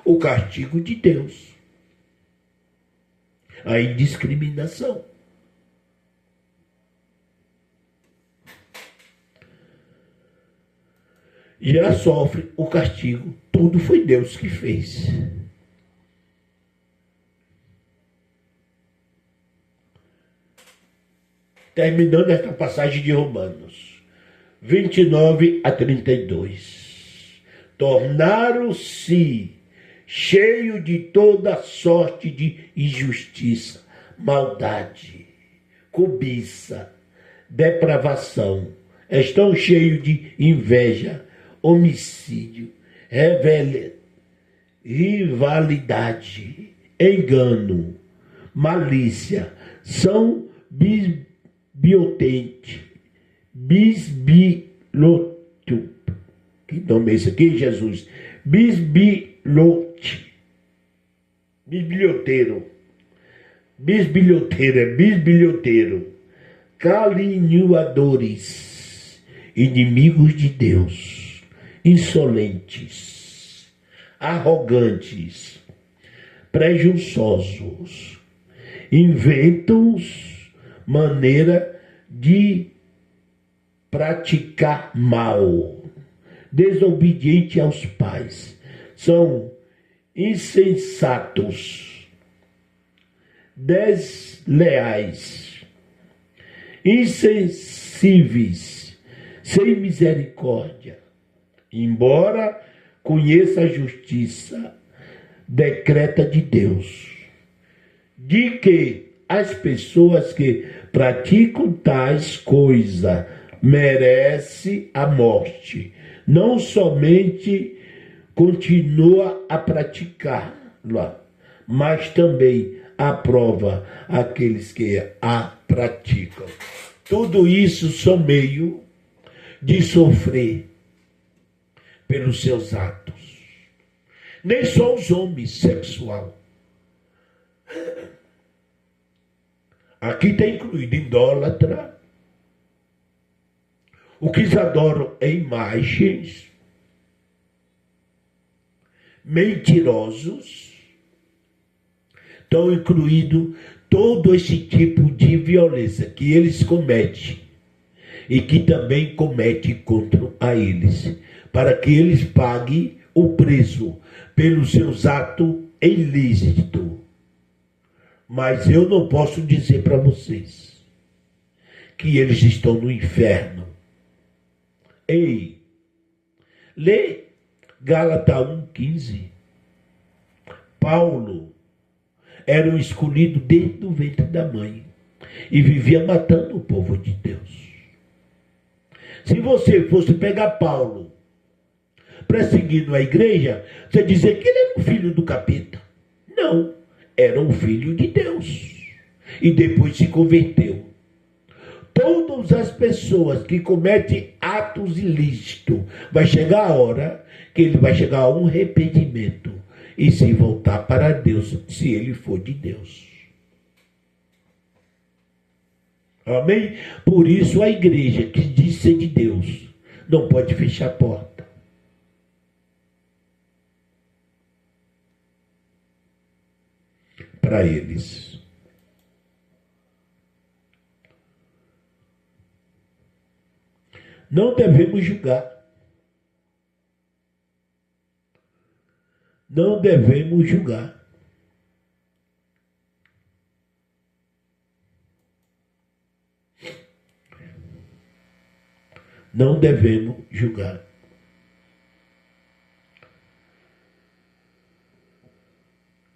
o castigo de Deus, a indiscriminação. Já sofre o castigo, tudo foi Deus que fez. Terminando esta passagem de Romanos 29 a 32. Tornaram-se cheios de toda sorte de injustiça, maldade, cobiça, depravação. Estão cheios de inveja, homicídio, rivalidade, engano, malícia. São bisbilhoto. Que nome é esse aqui, Jesus? Bisbilhote. Bisbilhoteiro. Caluniadores, inimigos de Deus, insolentes, arrogantes, presunçosos, inventam maneira de praticar mal, desobediente aos pais, são insensatos, desleais, insensíveis, sem misericórdia, embora conheça a justiça, decreta de Deus, de que as pessoas que praticam tais coisas merecem a morte, não somente continua a praticá-la, mas também aprova aqueles que a praticam. Tudo isso são meio de sofrer pelos seus atos. Nem só os homens sexual. Aqui está incluído idólatra, o que adoram imagens, mentirosos, estão incluído todo esse tipo de violência que eles cometem e que também comete contra a eles, para que eles paguem o preço pelos seus atos ilícitos. Mas eu não posso dizer para vocês que eles estão no inferno. Ei, lê Gálatas 1,15. Paulo era um escolhido desde o ventre da mãe e vivia matando o povo de Deus. Se você fosse pegar Paulo perseguindo a igreja, você dizer que ele era um filho do capeta. Não, era um filho de Deus. E depois se converteu. Todas as pessoas que cometem atos ilícitos, vai chegar a hora que ele vai chegar a um arrependimento e se voltar para Deus, se ele for de Deus. Amém? Por isso a igreja que diz ser de Deus não pode fechar a porta. Para eles. Não devemos julgar. Não devemos julgar. Não devemos julgar.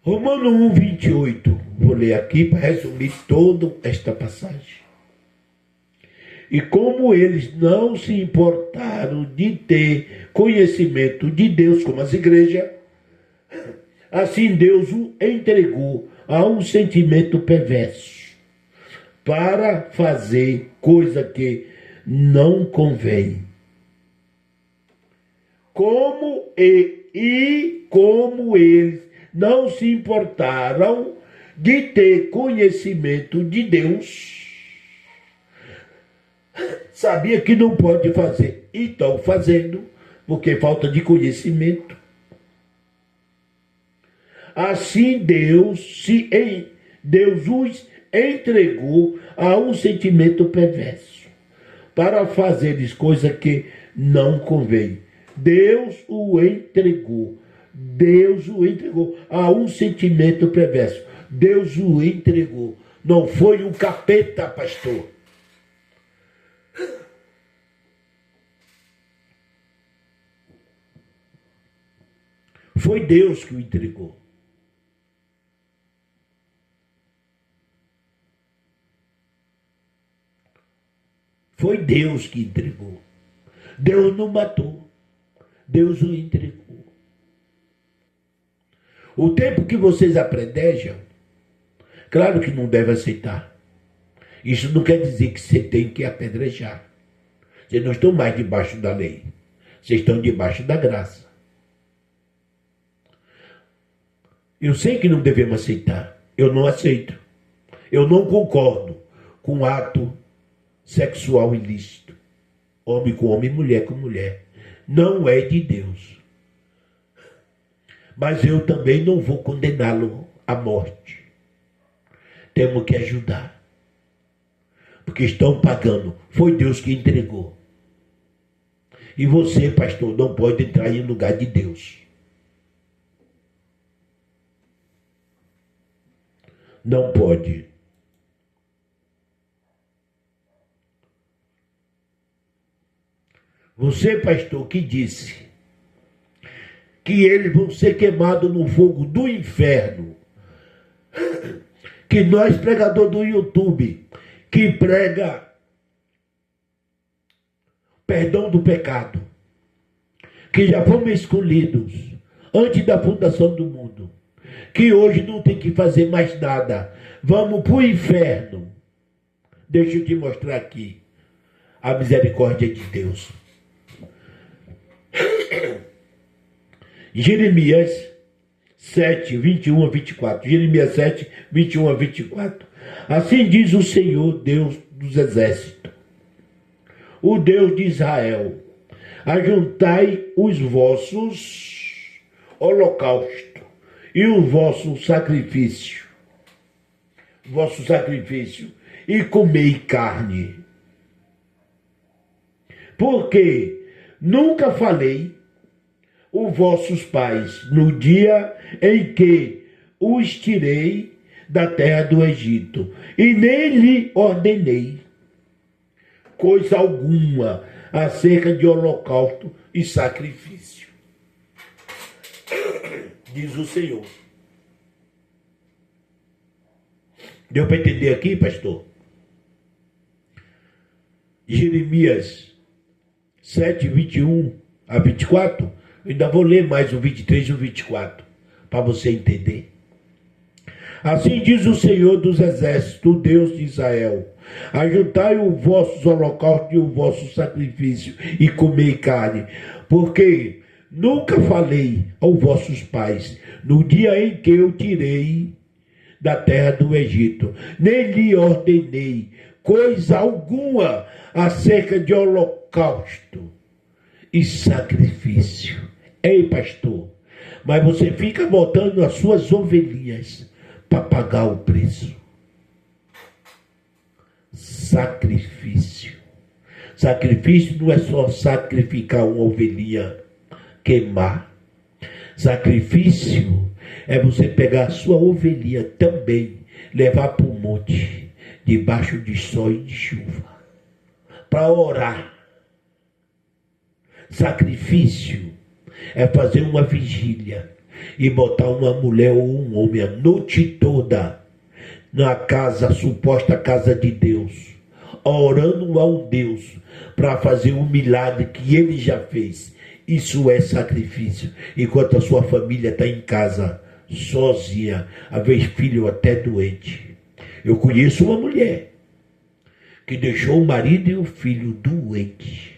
Romano 1, 28. Vou ler aqui para resumir toda esta passagem. E como eles não se importaram de ter conhecimento de Deus como as igrejas, assim Deus o entregou a um sentimento perverso para fazer coisa que não convém. Como eles não se importaram de ter conhecimento de Deus, sabia que não pode fazer, e estão fazendo, porque falta de conhecimento. Assim Deus os entregou a um sentimento perverso, para fazeres coisa que não convém. Deus o entregou a um sentimento perverso. Deus o entregou. Não foi um capeta, pastor. Foi Deus que o entregou. Foi Deus que entregou. Deus não matou. Deus o entregou. O tempo que vocês apredejam, claro que não deve aceitar. Isso não quer dizer que você tem que apedrejar. Vocês não estão mais debaixo da lei. Vocês estão debaixo da graça. Eu sei que não devemos aceitar. Eu não aceito. Eu não concordo com o ato sexual ilícito. Homem com homem, mulher com mulher. Não é de Deus. Mas eu também não vou condená-lo à morte. Temos que ajudar. Porque estão pagando. Foi Deus que entregou. E você, pastor, não pode entrar em lugar de Deus. Não pode. Você, pastor, que disse que eles vão ser queimados no fogo do inferno. Que nós, pregador do YouTube, que prega perdão do pecado, que já fomos escolhidos antes da fundação do mundo, que hoje não tem que fazer mais nada, vamos para o inferno. Deixa eu te mostrar aqui a misericórdia de Deus. Jeremias 7, 21 a 24. Jeremias 7, 21 a 24. Assim diz o Senhor, Deus dos exércitos, o Deus de Israel: ajuntai os vossos holocaustos e o vosso sacrifício, e comei carne. Porque nunca falei os vossos pais no dia em que os tirei da terra do Egito, e nem lhe ordenei coisa alguma acerca de holocausto e sacrifício, diz o Senhor. Deu para entender aqui, pastor? Jeremias 7, 21 a 24. Eu ainda vou ler mais o 23 e o 24, para você entender. Assim diz o Senhor dos exércitos, o Deus de Israel: ajuntai os vossos holocaustos e o vosso sacrifício, e comei carne, porque nunca falei aos vossos pais no dia em que eu tirei da terra do Egito, nem lhe ordenei coisa alguma acerca de holocausto e sacrifício. Ei, pastor, mas você fica botando as suas ovelhinhas para pagar o preço. Sacrifício. Sacrifício não é só sacrificar uma ovelhinha, queimar. Sacrifício é você pegar a sua ovelhinha também, levar para o monte, debaixo de sol e de chuva, para orar. Sacrifício é fazer uma vigília e botar uma mulher ou um homem a noite toda na casa, suposta casa de Deus, orando ao Deus para fazer um milagre que ele já fez. Isso é sacrifício. Enquanto a sua família está em casa, sozinha, às vezes filho até doente. Eu conheço uma mulher que deixou o marido e o filho doente.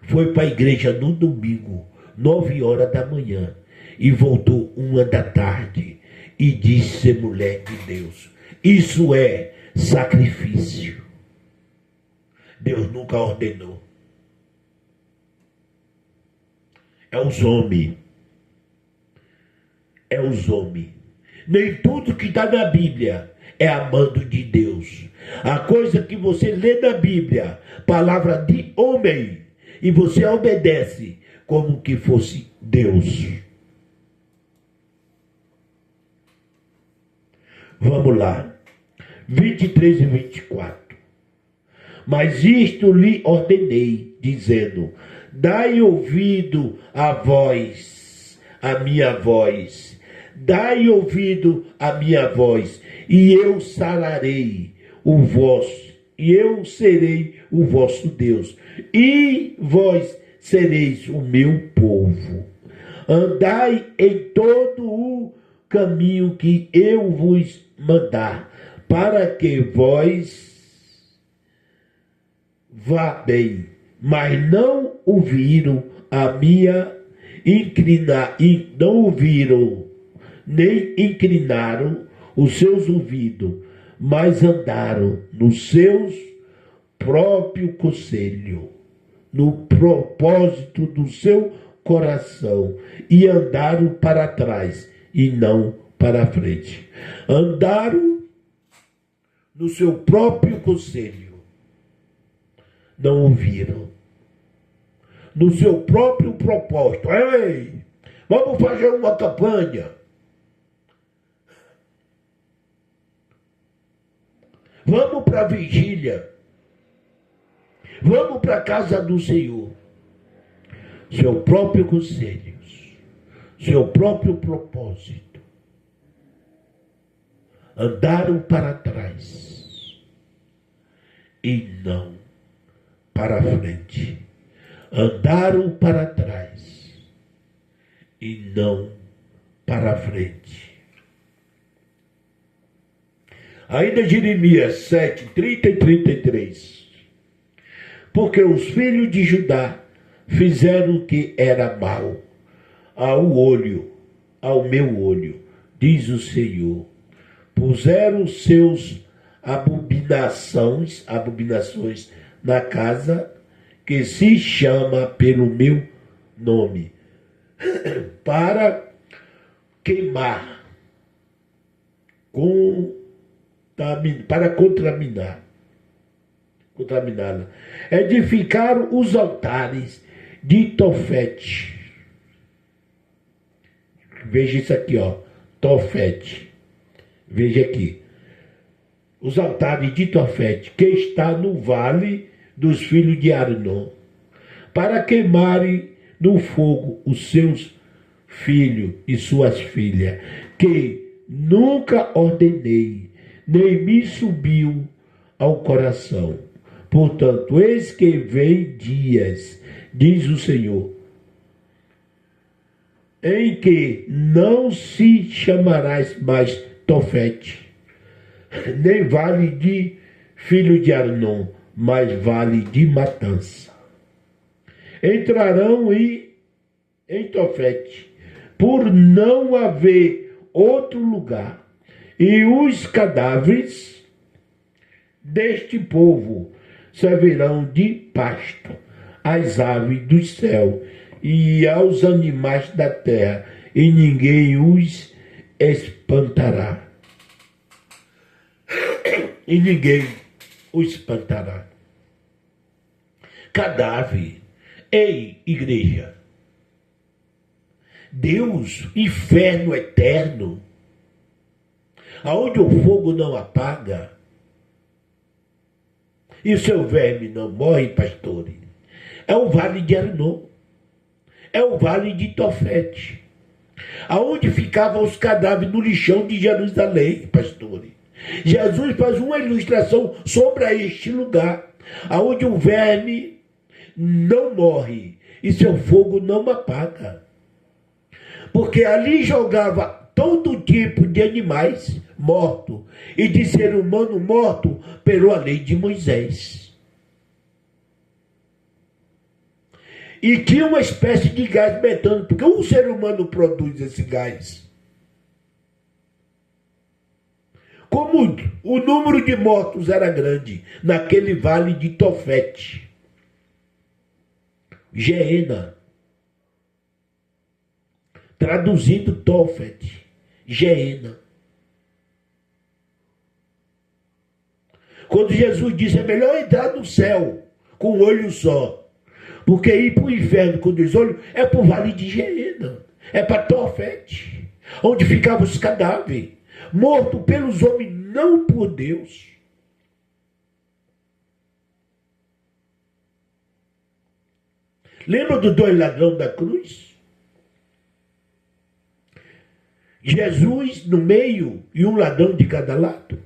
Foi para a igreja no domingo, 9 horas da manhã, e voltou 1 da tarde, e disse ser mulher de Deus. Isso é sacrifício. Deus nunca ordenou. É os homens. É os homens. Nem tudo que está na Bíblia é amando de Deus. A coisa que você lê na Bíblia, palavra de homem, e você obedece como que fosse Deus. Vamos lá. 23 e 24. Mas isto lhe ordenei, dizendo: dai ouvido à voz, à minha voz. Dai ouvido à minha voz, e eu sararei o vosso, e eu serei o vosso Deus, e vós sereis o meu povo. Andai em todo o caminho que eu vos mandar, para que vós vá bem. Mas não ouviram a minha não ouviram, nem inclinaram os seus ouvidos, mas andaram nos seus próprios conselhos, no propósito do seu coração, e andaram para trás e não para frente. Andaram no seu próprio conselho, não ouviram. No seu próprio propósito. Ei, vamos fazer uma campanha. Vamos para a vigília. Vamos para a casa do Senhor. Seu próprio conselho, seu próprio propósito. Andaram para trás e não para frente. Andaram para trás e não para frente. Ainda Jeremias 7, 30 e 33. Porque os filhos de Judá fizeram o que era mal ao meu olho, diz o Senhor. Puseram seus abominações na casa que se chama pelo meu nome, para queimar, para contaminá-la. Edificaram os altares de Tofete. Veja isso aqui, ó, Tofete. Veja aqui. Os altares de Tofete, que está no vale dos filhos de Arnon, para queimarem no fogo os seus filhos e suas filhas, que nunca ordenei, nem me subiu ao coração. Portanto, eis que vem dias, diz o Senhor, em que não se chamarás mais Tofete, nem vale de filho de Arnon, mas vale de matança. Entrarão em Tofete, por não haver outro lugar, e os cadáveres deste povo servirão de pasto às aves do céu e aos animais da terra, e ninguém os espantará. E ninguém os espantará. Cadáver. Ei, igreja. Deus, inferno eterno, aonde o fogo não apaga e o seu verme não morre, pastores, é o vale de Arnon, é o vale de Tofete, aonde ficavam os cadáveres no lixão de Jerusalém, pastores. Jesus faz uma ilustração sobre este lugar, aonde o verme não morre e seu fogo não apaga. Porque ali jogava todo tipo de animais mortos e de ser humano morto pela lei de Moisés. E tinha uma espécie de gás metano, porque o ser humano produz esse gás. Como o número de mortos era grande naquele vale de Tofete, Geena, traduzindo Tofete, Geena. Quando Jesus disse, é melhor entrar no céu com um olho só, porque ir para o inferno com 2 olhos é para o vale de Geena, é para Tofete, onde ficavam os cadáveres, mortos pelos homens, não por Deus. Lembra dos 2 ladrões da cruz? Jesus no meio e um ladrão de cada lado.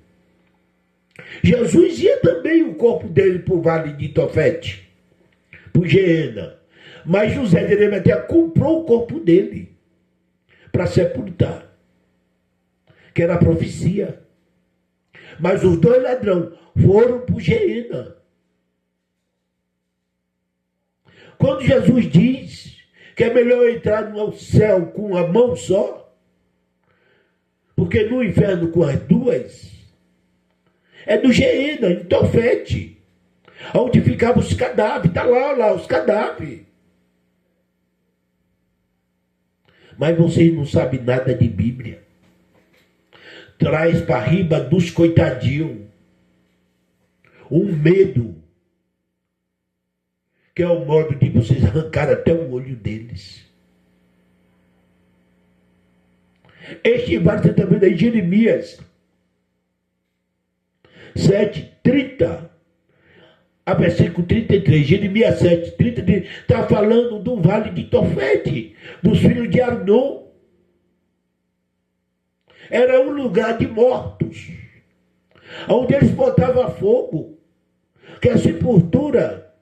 Jesus ia também o corpo dele para o vale de Tofete, para Geena. Mas José de Arimateia comprou o corpo dele para sepultar, que era a profecia. Mas os 2 ladrões foram para o Geena. Quando Jesus diz que é melhor entrar no céu com uma mão só, porque no inferno com as 2, é do Geena, em Tofete, onde ficavam os cadáveres, está lá os cadáveres. Mas vocês não sabem nada de Bíblia. Traz para riba dos coitadinhos um medo, que é o modo de vocês arrancar até o olho deles. Este vai ser também de Jeremias 7:30 a versículo 33. Jeremias 7:33 está falando do vale de Tofete, dos filhos de Arnon. Era um lugar de mortos, onde eles botavam fogo, que a sepultura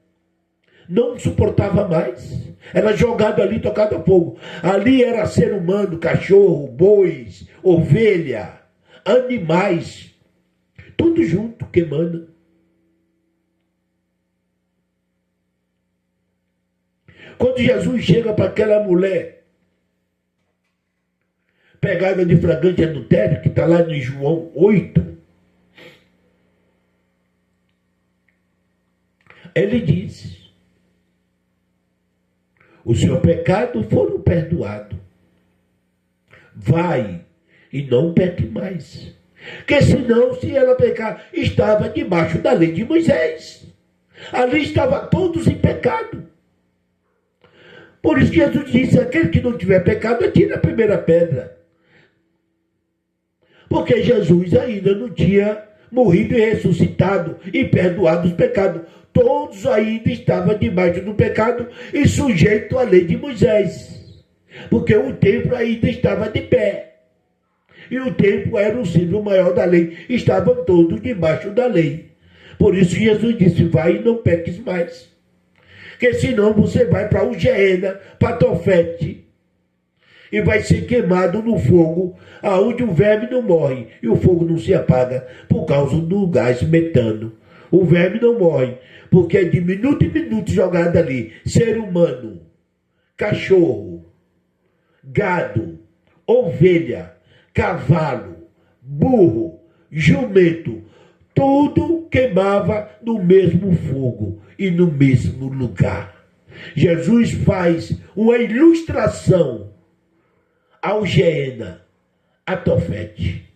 não suportava mais. Era jogado ali, tocado a fogo. Ali era ser humano, cachorro, bois, ovelha, animais, tudo junto, queimando. Quando Jesus chega para aquela mulher pegada de flagrante adultério, que está lá em João 8, ele diz, o seu pecado foram perdoados. Vai e não peque mais. Porque senão, se ela pecar, estava debaixo da lei de Moisés. Ali estavam todos em pecado. Por isso que Jesus disse, aquele que não tiver pecado, atire a primeira pedra. Porque Jesus ainda não tinha morrido e ressuscitado e perdoado os pecados. Todos ainda estavam debaixo do pecado e sujeitos à lei de Moisés. Porque o templo ainda estava de pé. E o templo era o símbolo maior da lei. Estavam todos debaixo da lei. Por isso Jesus disse, vai e não peques mais. Porque senão você vai para o Geena, para Tofete, e vai ser queimado no fogo, aonde o verme não morre e o fogo não se apaga por causa do gás metano. O verme não morre, porque é de minuto em minuto jogado ali. Ser humano, cachorro, gado, ovelha, cavalo, burro, jumento, tudo queimava no mesmo fogo e no mesmo lugar. Jesus faz uma ilustração ao Geena, a Tofete.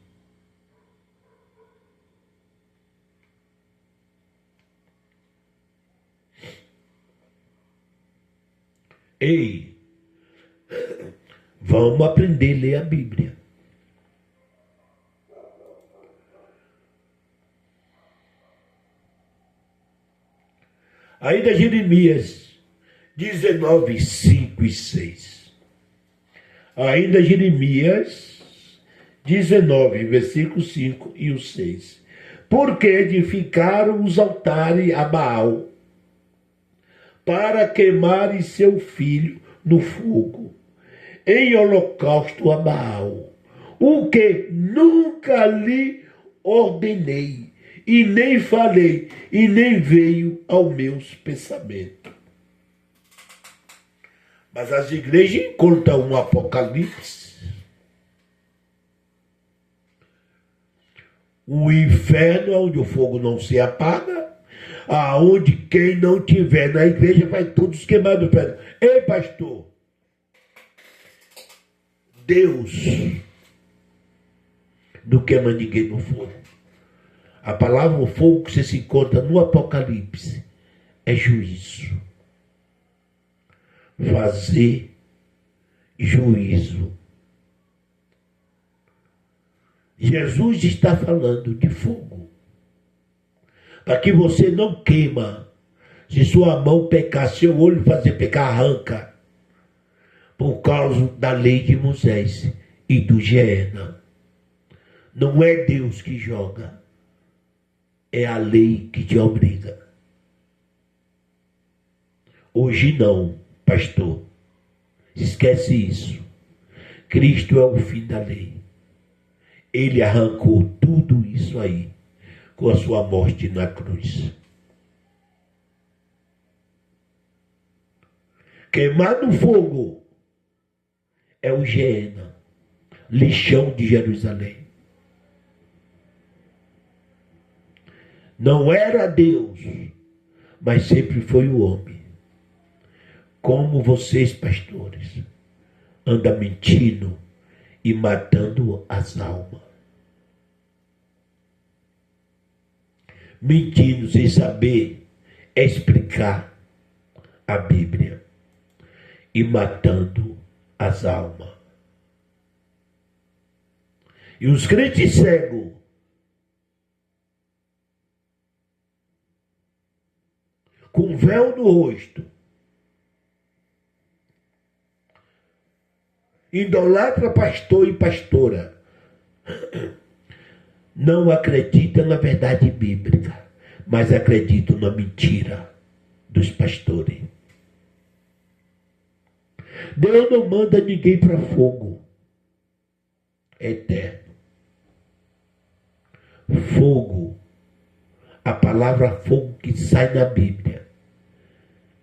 Ei, vamos aprender a ler a Bíblia. Ainda Jeremias 19, 5 e 6. Ainda Jeremias 19, versículo 5 e o 6. Porque edificaram os altares a Baal, para queimarem seu filho no fogo, em holocausto a Baal, o que nunca lhe ordenei, e nem falei, e nem veio aos meus pensamentos. Mas as igrejas encontram um Apocalipse, um inferno onde o fogo não se apaga, aonde quem não tiver na igreja vai todos queimar do pé. Ei, pastor, Deus não queima ninguém no fogo. A palavra fogo que você se encontra no Apocalipse é juízo. Fazer juízo. Jesus está falando de fogo. Para que você não queima. Se sua mão pecar, seu olho fazer pecar, arranca. Por causa da lei de Moisés e do Geena. Não é Deus que joga. É a lei que te obriga. Hoje não, pastor. Esquece isso. Cristo é o fim da lei. Ele arrancou tudo isso aí com a sua morte na cruz. Queimar no fogo é o Geena, lixão de Jerusalém. Não era Deus, mas sempre foi o homem. Como vocês, pastores, andam mentindo e matando as almas. Mentindo sem saber explicar a Bíblia e matando as almas. E os crentes cegos com véu no rosto, idolatra pastor e pastora, não acredita na verdade bíblica, mas acredita na mentira dos pastores. Deus não manda ninguém para fogo eterno. Fogo, a palavra fogo que sai na Bíblia,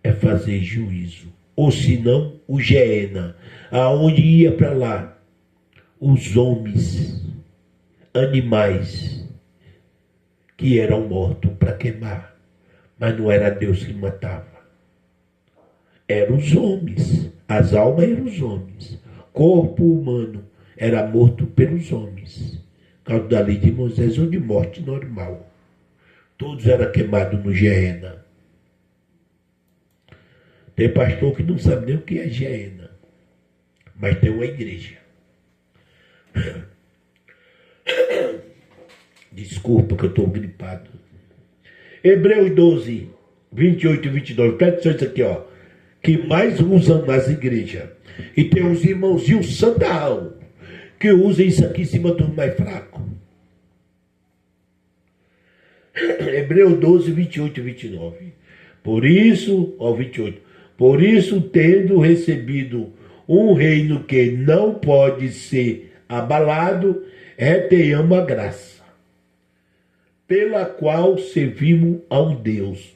é fazer juízo. Ou senão, o Geena, aonde ia para lá os homens, animais, que eram mortos para queimar. Mas não era Deus que matava. Eram os homens. As almas eram os homens. Corpo humano era morto pelos homens. Por causa da lei de Moisés ou de morte normal. Todos eram queimados no Geena. Tem pastor que não sabe nem o que é Geena. Mas tem uma igreja. Desculpa que eu estou gripado. Hebreus 12, 28 e 29. Presta atenção isso aqui, ó. Que mais usam nas igrejas. E tem os irmãozinhos santarrão que usam isso aqui em cima dos mais fracos. Hebreus 12, 28 e 29. Por isso, ó 28. Por isso, tendo recebido um reino que não pode ser abalado, retenhamos a graça, pela qual servimos a um Deus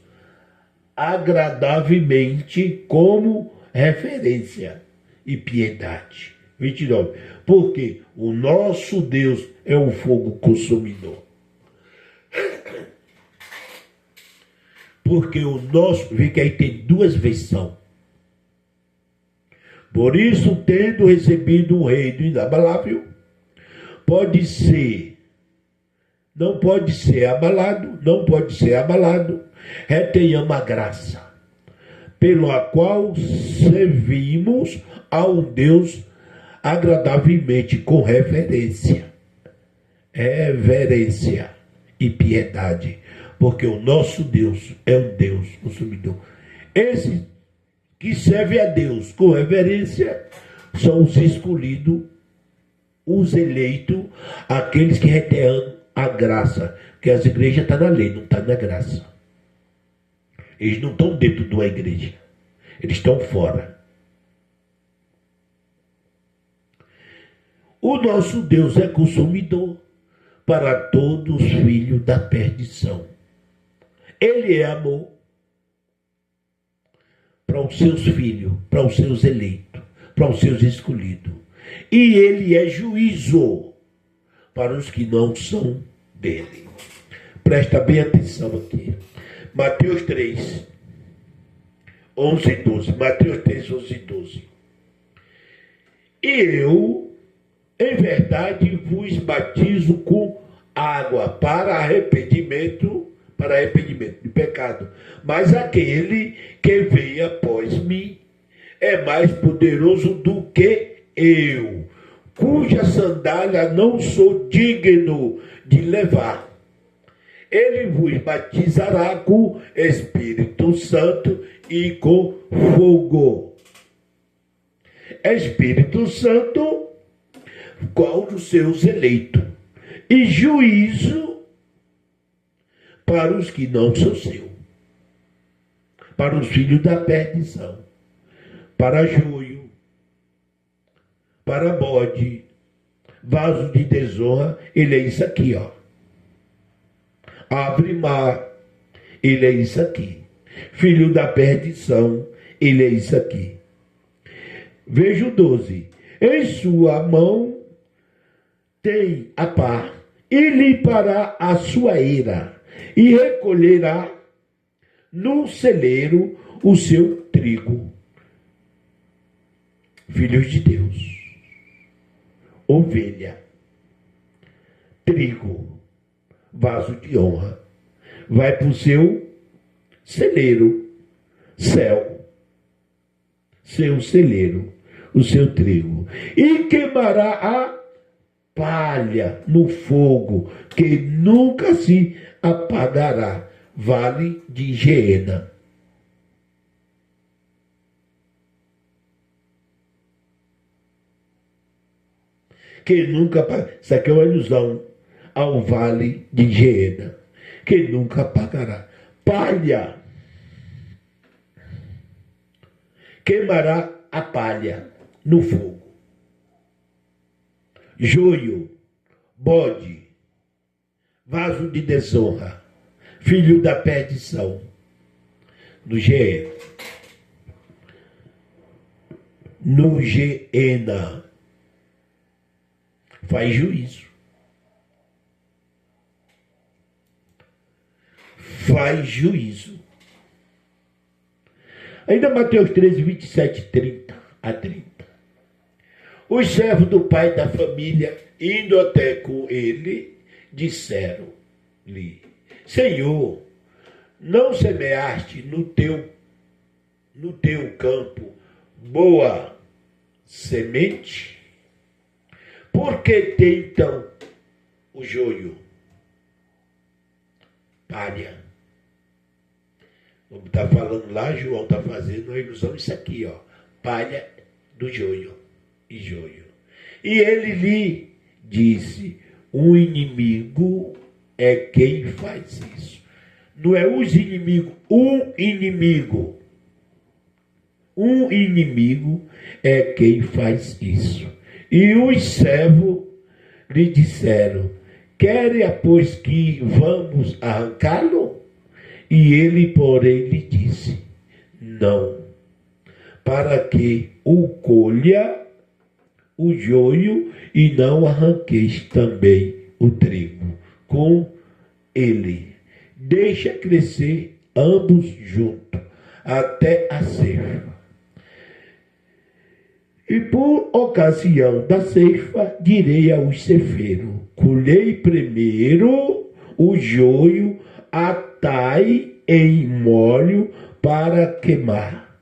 agradavelmente como referência e piedade. 29. Porque o nosso Deus é um fogo consumidor. Porque o nosso, vê que aí tem duas versões. Por isso, tendo recebido um reino inabalável, pode ser, não pode ser abalado, não pode ser abalado, retenhamos a graça, pela qual servimos ao Deus agradavelmente, com reverência e piedade, porque o nosso Deus é um Deus consumidor. Esse que serve a Deus com reverência são os escolhidos, os eleitos, aqueles que retêm a graça, porque as igrejas estão na lei, não estão na graça. Eles não estão dentro de uma igreja, eles estão fora. O nosso Deus é consumidor para todos os filhos da perdição. Ele é amor para os seus filhos, para os seus eleitos, para os seus escolhidos. E ele é juízo para os que não são dele. Presta bem atenção aqui. Mateus 3, 11 e 12. Mateus 3, 11 e 12. E eu, em verdade, vos batizo com água para arrependimento de pecado. Mas aquele que vem após mim é mais poderoso do que eu, cuja sandália não sou digno de levar. Ele vos batizará com Espírito Santo e com fogo. Espírito Santo, qual dos seus eleitos, e juízo para os que não são seus, para os filhos da perdição, para joio, para bode, vaso de desonra. Ele é isso aqui, ó. Abre mar, ele é isso aqui. Filho da perdição, ele é isso aqui. Veja o 12. Em sua mão tem a pá, e limpará a sua eira, e recolherá no celeiro o seu trigo. Filhos de Deus, ovelha, trigo, vaso de honra, vai para o seu celeiro, céu, seu celeiro, o seu trigo, e queimará a palha no fogo, que nunca se apagará, vale de Geena. Que nunca apagará. Isso aqui é uma ilusão ao vale de Geena, que nunca apagará. Palha, queimará a palha no fogo. Joio, bode, vaso de desonra, filho da perdição, no Geena. No Geena faz juízo. Faz juízo. Ainda Mateus 13, 27, 30 a 30. Os servos do pai da família, indo até com ele, disseram-lhe: Senhor, não semeaste no teu campo boa semente? Por que tem então o joio? Palha. Como está falando lá, João está fazendo uma ilusão, isso aqui, ó. Palha do joio e joio. E ele lhe disse: o inimigo é quem faz isso. Não é os inimigos, um inimigo. Um inimigo é quem faz isso. E os servos lhe disseram: quer, pois, que vamos arrancá-lo? E ele, porém, lhe disse: não, para que o colha o joio e não arranqueis também o trigo com ele. Deixa crescer ambos juntos, até a ceifa. E por ocasião da ceifa, direi aos ceifeiros: colhei primeiro o joio, atai em molho para queimar.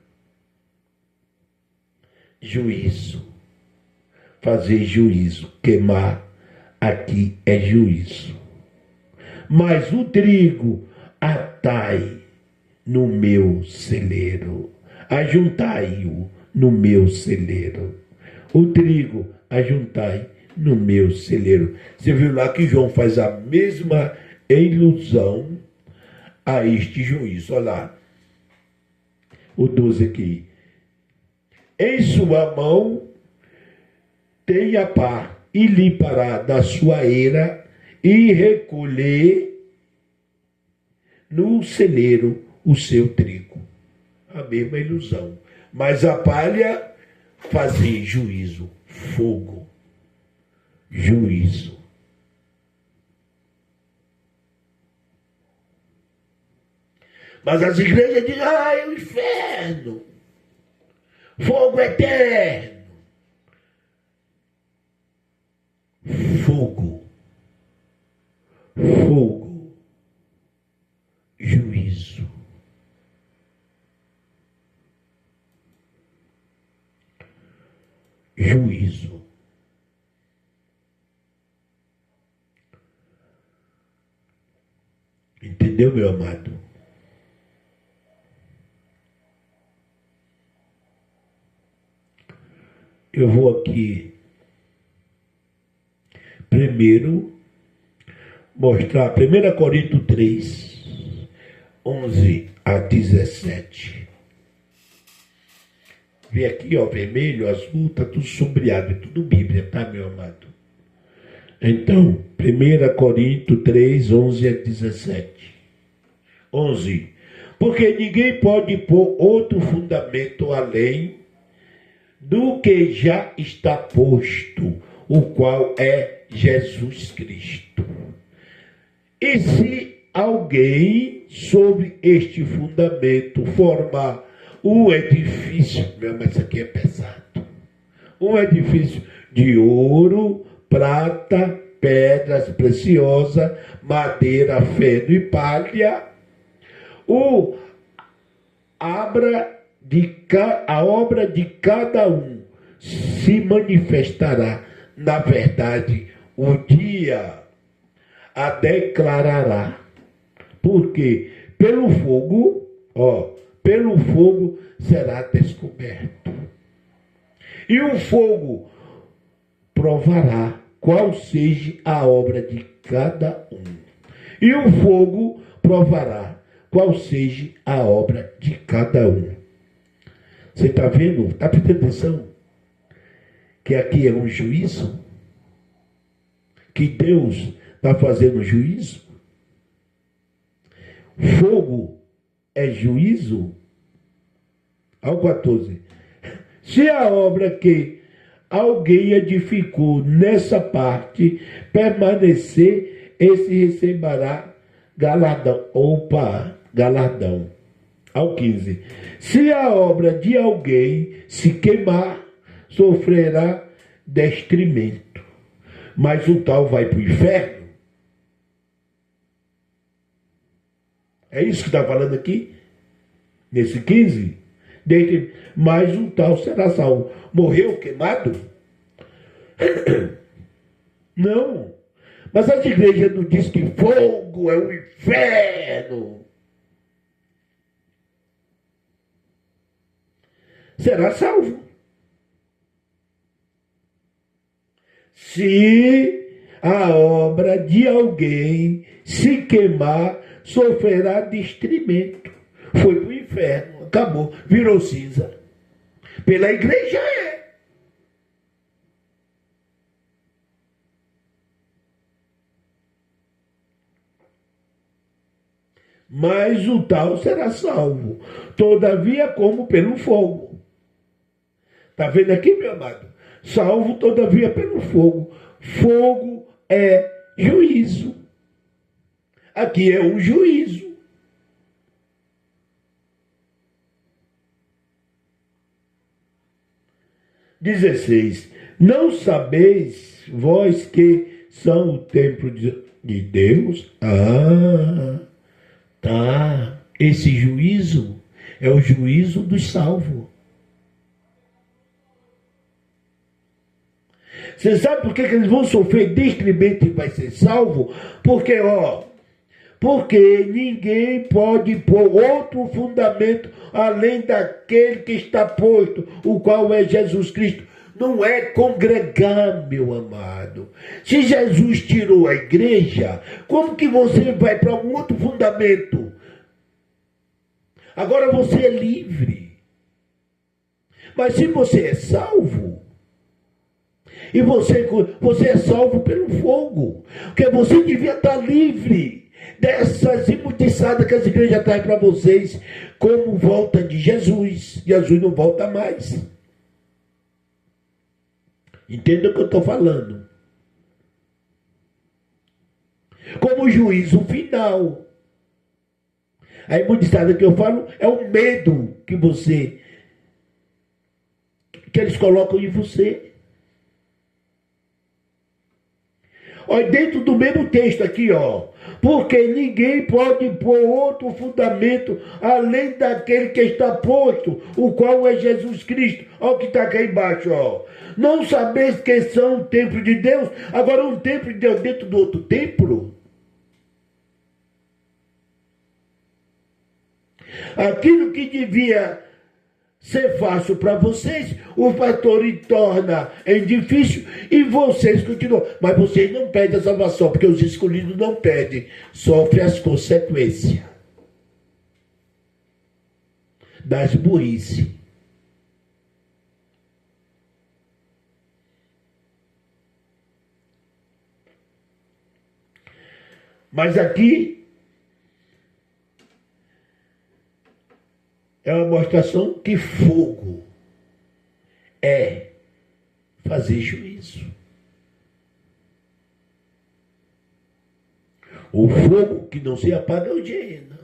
Juízo. Fazer juízo. Queimar aqui é juízo. Mas o trigo atai no meu celeiro. Ajuntai-o no meu celeiro. O trigo ajuntai no meu celeiro. Você viu lá que João faz a mesma ilusão a este juízo. Olha lá. O 12 aqui. Em sua mão tem a pá, e limpará da sua eira, e recolher no celeiro o seu trigo. A mesma ilusão. Mas a palha fazer juízo, fogo, juízo. Mas as igrejas dizem: é o inferno, fogo eterno. Fogo, fogo, juízo. Juízo. Entendeu, meu amado? Eu vou aqui primeiro mostrar 1 Coríntios 3, 11 a 17. Vê aqui, ó, vermelho, azul, tá tudo sombreado, é tudo Bíblia, tá, meu amado? Então, 1 Coríntios 3, 11 a 17. 11. Porque ninguém pode pôr outro fundamento além do que já está posto, o qual é Jesus Cristo. E se alguém, sobre este fundamento, formar um edifício, mas isso aqui é pesado, um edifício de ouro, prata, pedras preciosas, madeira, feno e palha, a obra de cada um se manifestará na verdade, o dia a declarará. Porque pelo fogo será descoberto. E o fogo provará qual seja a obra de cada um. E o fogo provará qual seja a obra de cada um. Você está vendo? Está prestando atenção? Que aqui é um juízo? Que Deus está fazendo juízo? Fogo é juízo? Ao 14. Se a obra que alguém edificou nessa parte permanecer, esse receberá galardão. Galardão. Ao 15. Se a obra de alguém se queimar, sofrerá detrimento. Mas o tal vai para o inferno. É isso que está falando aqui? Nesse 15? Mas o tal será salvo. Morreu queimado? Não. Mas as igrejas não dizem que fogo é o inferno. Será salvo. Se a obra de alguém se queimar, sofrerá detrimento. Foi para o inferno, acabou, virou cinza. Pela igreja é. Mas o tal será salvo, todavia como pelo fogo. Está vendo aqui, meu amado? Salvo, todavia, pelo fogo. Fogo é juízo. Aqui é um juízo. 16. Não sabeis vós que são o templo de Deus? Ah, tá. Esse juízo é o juízo dos salvos. Você sabe por que eles vão sofrer detrimento e vai ser salvo? Porque ninguém pode pôr outro fundamento além daquele que está posto, o qual é Jesus Cristo. Não é congregar, meu amado. Se Jesus tirou a igreja, como que você vai para um outro fundamento? Agora você é livre. Mas se você é salvo, e você é salvo pelo fogo, porque você devia estar livre dessas imundiçadas que as igrejas trazem para vocês, como volta de Jesus. Jesus não volta mais. Entenda o que eu estou falando. Como juízo final. A imundiçada que eu falo é o medo que eles colocam em você. Olha, dentro do mesmo texto aqui, ó. Porque ninguém pode pôr outro fundamento além daquele que está posto, o qual é Jesus Cristo. Olha o que está aqui embaixo, ó. Não sabeis que são o templo de Deus? Agora um templo de Deus dentro do outro templo? Aquilo que devia ser fácil para vocês, o pastor torna difícil e vocês continuam. Mas vocês não pedem a salvação, porque os escolhidos não pedem, sofrem as consequências das burrice. Mas aqui é uma mostração que fogo é fazer juízo. O fogo que não se apaga é o Geena,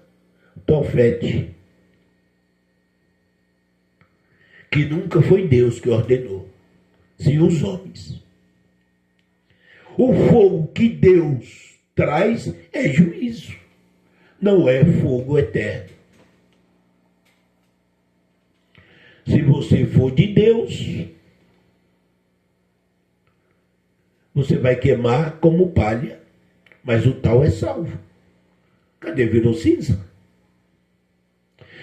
o Tofete, que nunca foi Deus que ordenou, sim os homens. O fogo que Deus traz é juízo, não é fogo eterno. Se você for de Deus, você vai queimar como palha, mas o tal é salvo. Cadê? Virou cinza.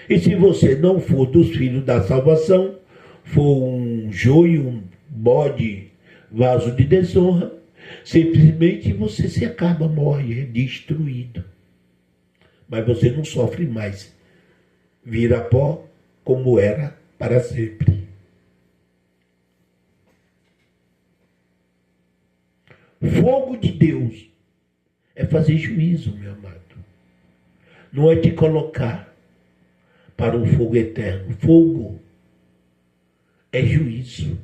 E se você não for dos filhos da salvação, for um joio, um bode, vaso de desonra, simplesmente você se acaba, morre, é destruído. Mas você não sofre mais. Vira pó como era para sempre. Fogo de Deus é fazer juízo, meu amado. Não é te colocar para um fogo eterno. Fogo é juízo.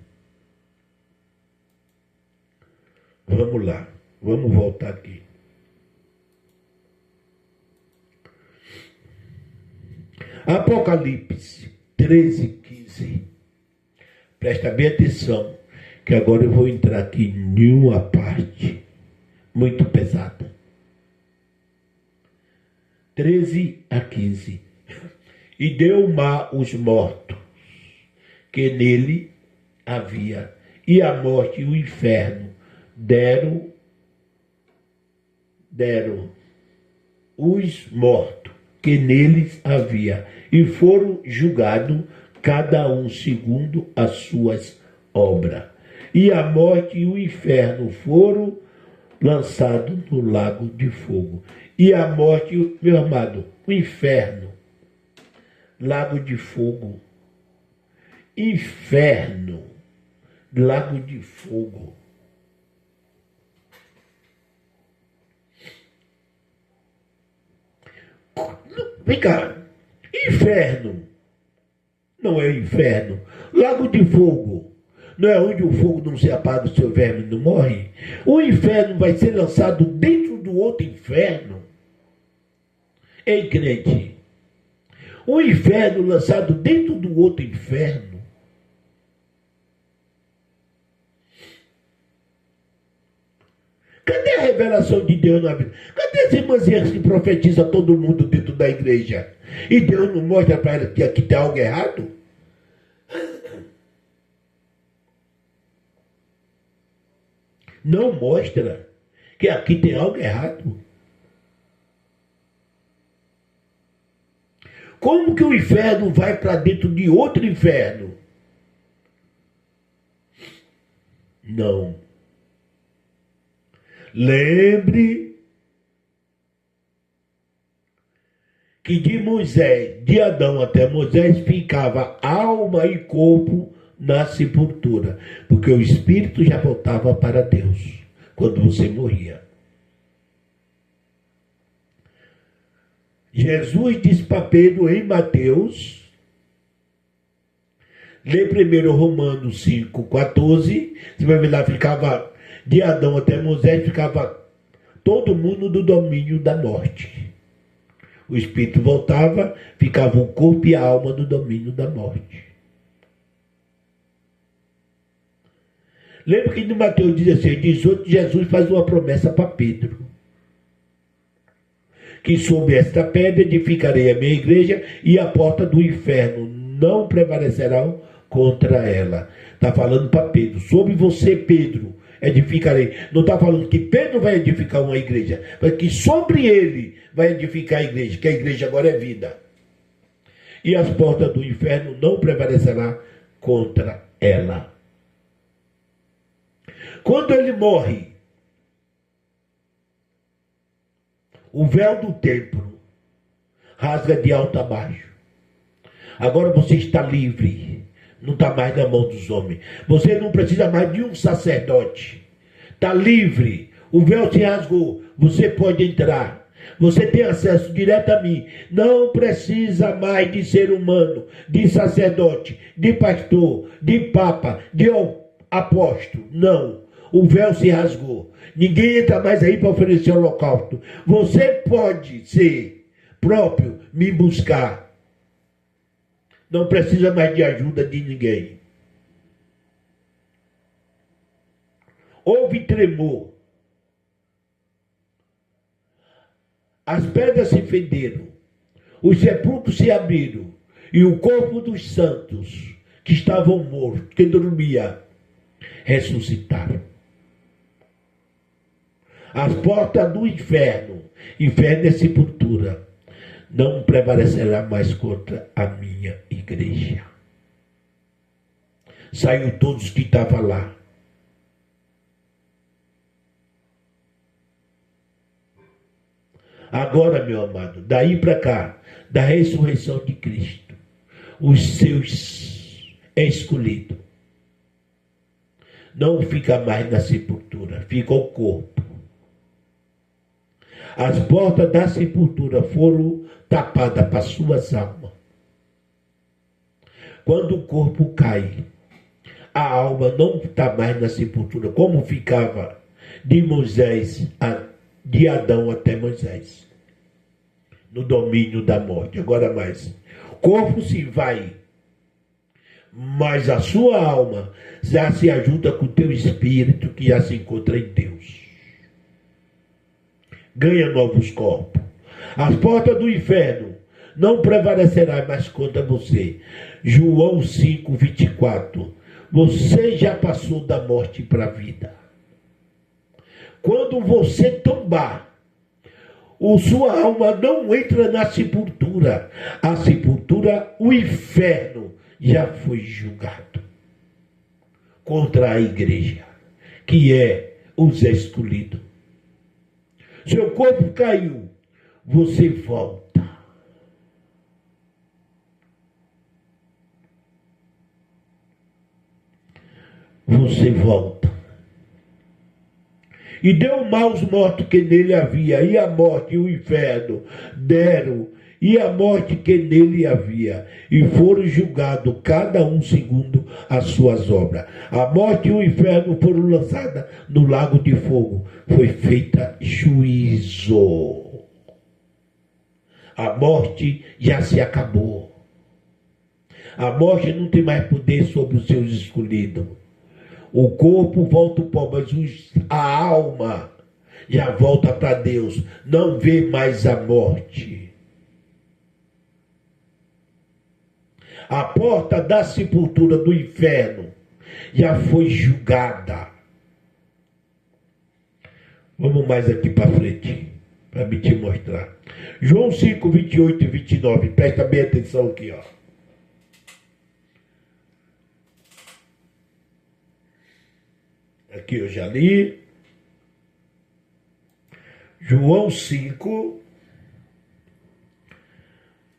Vamos lá, vamos voltar aqui. Apocalipse 13:15. Presta bem atenção, que agora eu vou entrar aqui em uma parte muito pesada. 13-15. E deu o mar os mortos que nele havia, e a morte e o inferno deram os mortos que neles havia, e foram julgados cada um segundo as suas obras. E a morte e o inferno foram lançados no lago de fogo. E a morte, meu amado, o inferno, lago de fogo, inferno, lago de fogo. Vem cá, inferno não é inferno. Lago de fogo não é onde o fogo não se apaga, o seu verme não morre? O inferno vai ser lançado dentro do outro inferno. Ei, crente, o inferno lançado dentro do outro inferno. Cadê a revelação de Deus na vida? Cadê as irmãzinhas que profetiza todo mundo dentro da igreja? E Deus não mostra para ela que aqui tem algo errado? Não mostra que aqui tem algo errado. Como que o inferno vai para dentro de outro inferno? Não. Lembre que de Moisés, de Adão até Moisés, ficava alma e corpo na sepultura, porque o espírito já voltava para Deus quando você morria. Jesus disse para Pedro em Mateus, lê primeiro Romanos 5,14, você vai ver lá, ficava de Adão até Moisés, ficava todo mundo do domínio da morte. O espírito voltava, ficava o corpo e a alma do domínio da morte. Lembra que no Mateus 16, 18, Jesus faz uma promessa para Pedro. Que sobre esta pedra edificarei a minha igreja e a porta do inferno não prevalecerá contra ela. Está falando para Pedro. Sobre você, Pedro, edificarei. Não está falando que Pedro vai edificar uma igreja, mas que sobre ele vai edificar a igreja, que a igreja agora é vida. E as portas do inferno não prevalecerá contra ela. Quando ele morre, o véu do templo rasga de alto a baixo. Agora você está livre. Não está mais na mão dos homens. Você não precisa mais de um sacerdote. Está livre. O véu se rasgou. Você pode entrar. Você tem acesso direto a mim. Não precisa mais de ser humano, de sacerdote, de pastor, de papa, de apóstolo. Não. O véu se rasgou. Ninguém entra mais aí para oferecer holocausto. Você pode ser próprio, me buscar. Não precisa mais de ajuda de ninguém. Houve tremor. As pedras se fenderam. Os sepulcros se abriram. E o corpo dos santos que estavam mortos, que dormiam, ressuscitaram. As portas do inferno, inferno é sepultura, não prevalecerá mais contra a minha igreja. Saiu todos que estavam lá. Agora, meu amado, daí para cá, da ressurreição de Cristo, os seus escolhidos não fica mais na sepultura, fica o corpo. As portas da sepultura foram tapadas para suas almas. Quando o corpo cai, a alma não está mais na sepultura, como ficava de Moisés, de Adão até Moisés, no domínio da morte. Agora mais, o corpo se vai, mas a sua alma já se ajuda com o teu espírito que já se encontra em Deus. Ganha novos corpos. As portas do inferno não prevalecerão mais contra você. João 5, 24. Você já passou da morte para a vida. Quando você tombar, sua alma não entra na sepultura. A sepultura, o inferno, já foi julgado contra a igreja, que é os escolhidos. Seu corpo caiu, você volta. Você volta. E deu mal os mortos que nele havia, e a morte e o inferno deram, e a morte que nele havia, e foram julgados cada um segundo as suas obras. A morte e o inferno foram lançadas no lago de fogo. Foi feita juízo. A morte já se acabou. A morte não tem mais poder sobre os seus escolhidos. O corpo volta ao pó, mas a alma já volta para Deus, não vê mais a morte. A porta da sepultura do inferno já foi julgada. Vamos mais aqui para frente, para me te mostrar. João 5, 28 e 29, presta bem atenção aqui, ó. Aqui eu já li. João 5,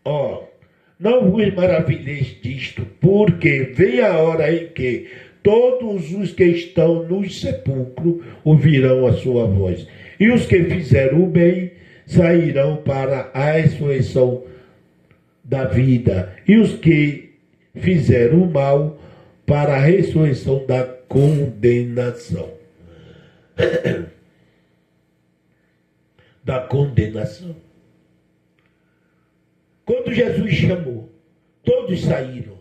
ó. Não vos maravilheis disto, porque vem a hora em que todos os que estão nos sepulcros ouvirão a sua voz. E os que fizeram o bem sairão para a ressurreição da vida. E os que fizeram o mal para a ressurreição da condenação. Da condenação. Quando Jesus chamou, todos saíram.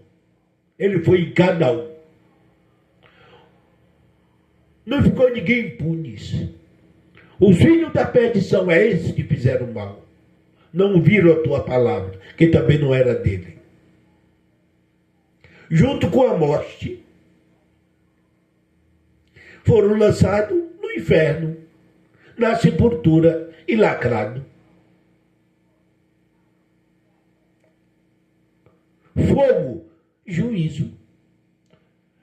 Ele foi em cada um. Não ficou ninguém impune. Os filhos da perdição é esses que fizeram mal. Não ouviram a tua palavra, que também não era dele. Junto com a morte, foram lançados no inferno, na sepultura e lacrados. Fogo, juízo.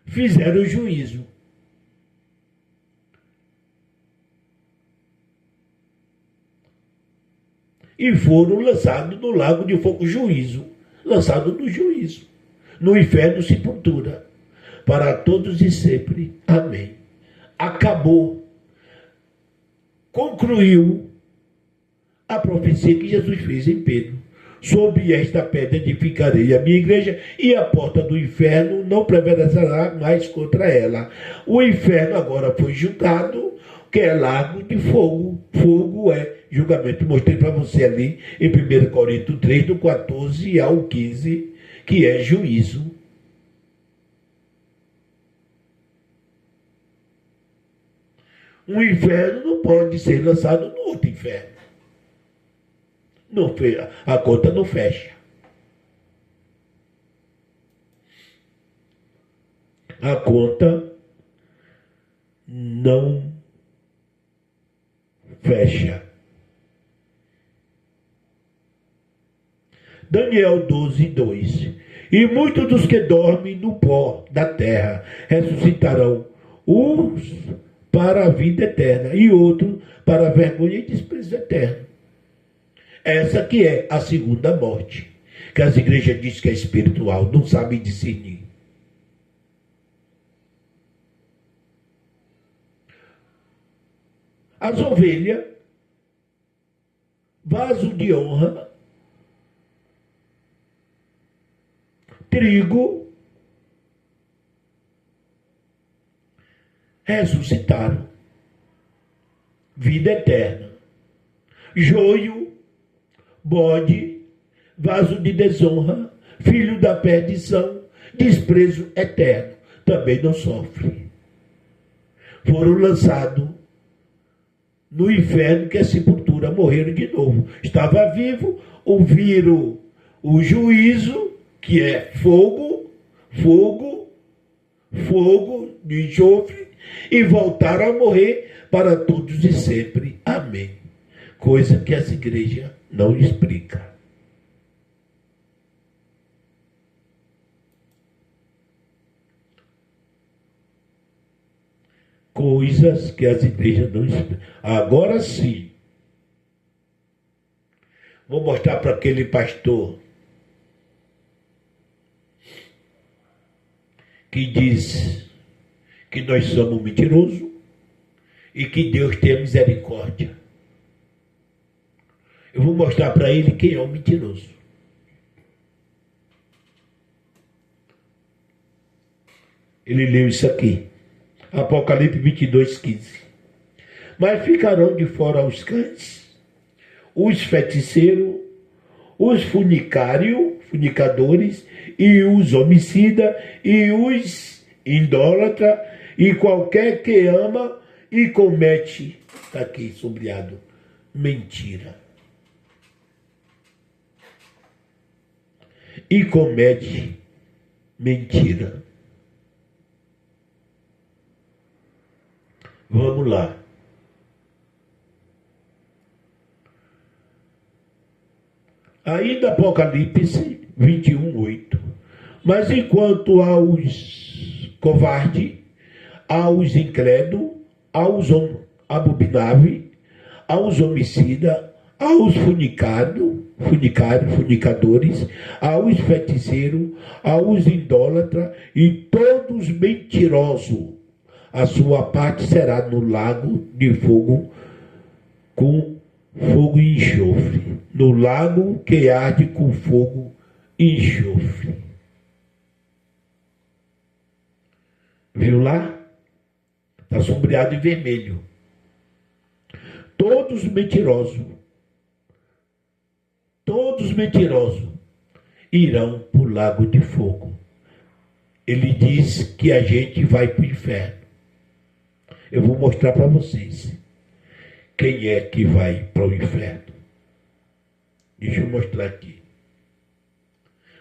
Fizeram juízo. E foram lançados no lago de fogo, juízo. Lançados no juízo. No inferno, sepultura. Para todos e sempre. Amém. Acabou. Concluiu a profecia que Jesus fez em Pedro. Sobre esta pedra edificarei a minha igreja, e a porta do inferno não prevalecerá mais contra ela. O inferno agora foi julgado, que é lago de fogo. Fogo é julgamento. Mostrei para você ali em 1 Coríntios 3, do 14 ao 15, que é juízo. Um inferno não pode ser lançado no outro inferno. Não, a conta não fecha. A conta não fecha. Daniel 12, 2. E muitos dos que dormem no pó da terra ressuscitarão, uns para a vida eterna e outros para a vergonha e desprezo eterno. Essa que é a segunda morte, que as igrejas dizem que é espiritual, não sabem discernir. As ovelhas, vaso de honra, trigo, ressuscitaram. Vida eterna. Joio, bode, vaso de desonra, filho da perdição, desprezo eterno. Também não sofre. Foram lançados no inferno, que é sepultura, morreram de novo. Estava vivo, ouviram o juízo, que é fogo de enxofre, e voltaram a morrer para todos e sempre. Amém. Coisa que essa igreja não explica. Coisas que as igrejas não explicam. Agora sim, vou mostrar para aquele pastor que diz que nós somos mentirosos e que Deus tem misericórdia. Eu vou mostrar para ele quem é o mentiroso. Ele leu isso aqui. Apocalipse 22, 15. Mas ficarão de fora os cães, os feiticeiros, os funicadores, e os homicidas, e os idólatras, e qualquer que ama e comete, está aqui sombreado, mentira. E comete mentira. Vamos lá. Ainda Apocalipse 21:8. Mas enquanto aos covardes, aos incrédulos, aos abomináveis, aos homicidas, aos funicadores, aos feiticeiros, aos idólatras e todos mentirosos, a sua parte será no lago de fogo com fogo e enxofre, no lago que arde com fogo e enxofre. Viu lá? Está sombreado em vermelho. Todos mentirosos irão para o lago de fogo. Ele diz que a gente vai para o inferno. Eu vou mostrar para vocês quem é que vai para o inferno. Deixa eu mostrar aqui.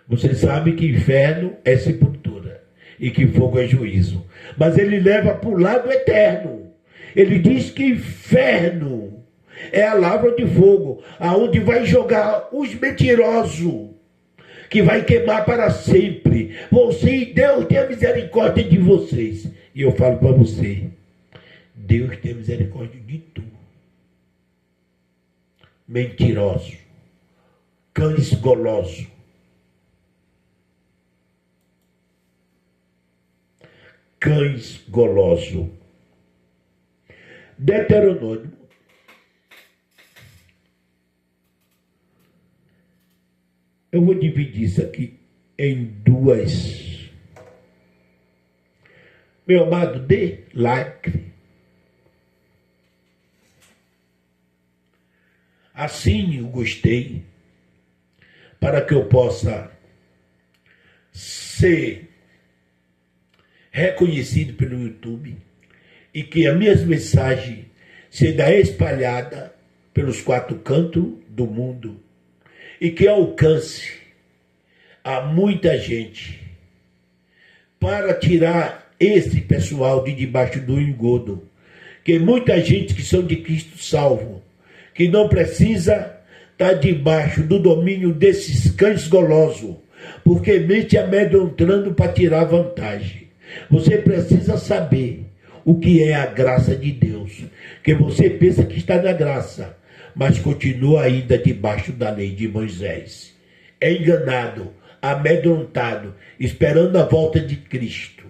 Você sabe que inferno é sepultura e que fogo é juízo. Mas ele leva para o lado eterno. Ele diz que inferno é a lavra de fogo, aonde vai jogar os mentirosos, que vai queimar para sempre. Você, Deus, tenha misericórdia de vocês. E eu falo para você, Deus tem misericórdia de tu. Mentiroso, cães goloso, cães goloso. Deuteronômio, eu vou dividir isso aqui em duas. Meu amado, dê like. Assine o gostei, para que eu possa ser reconhecido pelo YouTube e que as minhas mensagens sejam espalhadas pelos 4 cantos do mundo e que alcance a muita gente para tirar esse pessoal de debaixo do engodo, que muita gente que são de Cristo salvo, que não precisa estar debaixo do domínio desses cães golosos, porque mente amedrontando para tirar vantagem. Você precisa saber o que é a graça de Deus, que você pensa que está na graça, mas continua ainda debaixo da lei de Moisés. É enganado, amedrontado, esperando a volta de Cristo,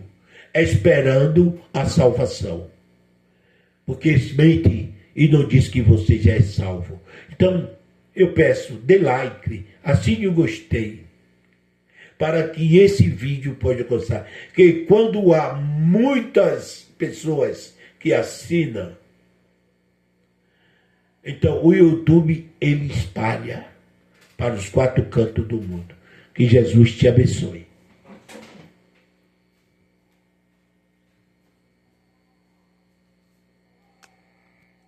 esperando a salvação. Porque mente e não diz que você já é salvo. Então, eu peço, dê like, assine o gostei, para que esse vídeo pode alcançar. Que quando há muitas pessoas que assinam, então o YouTube, ele espalha para os 4 cantos do mundo. Que Jesus te abençoe.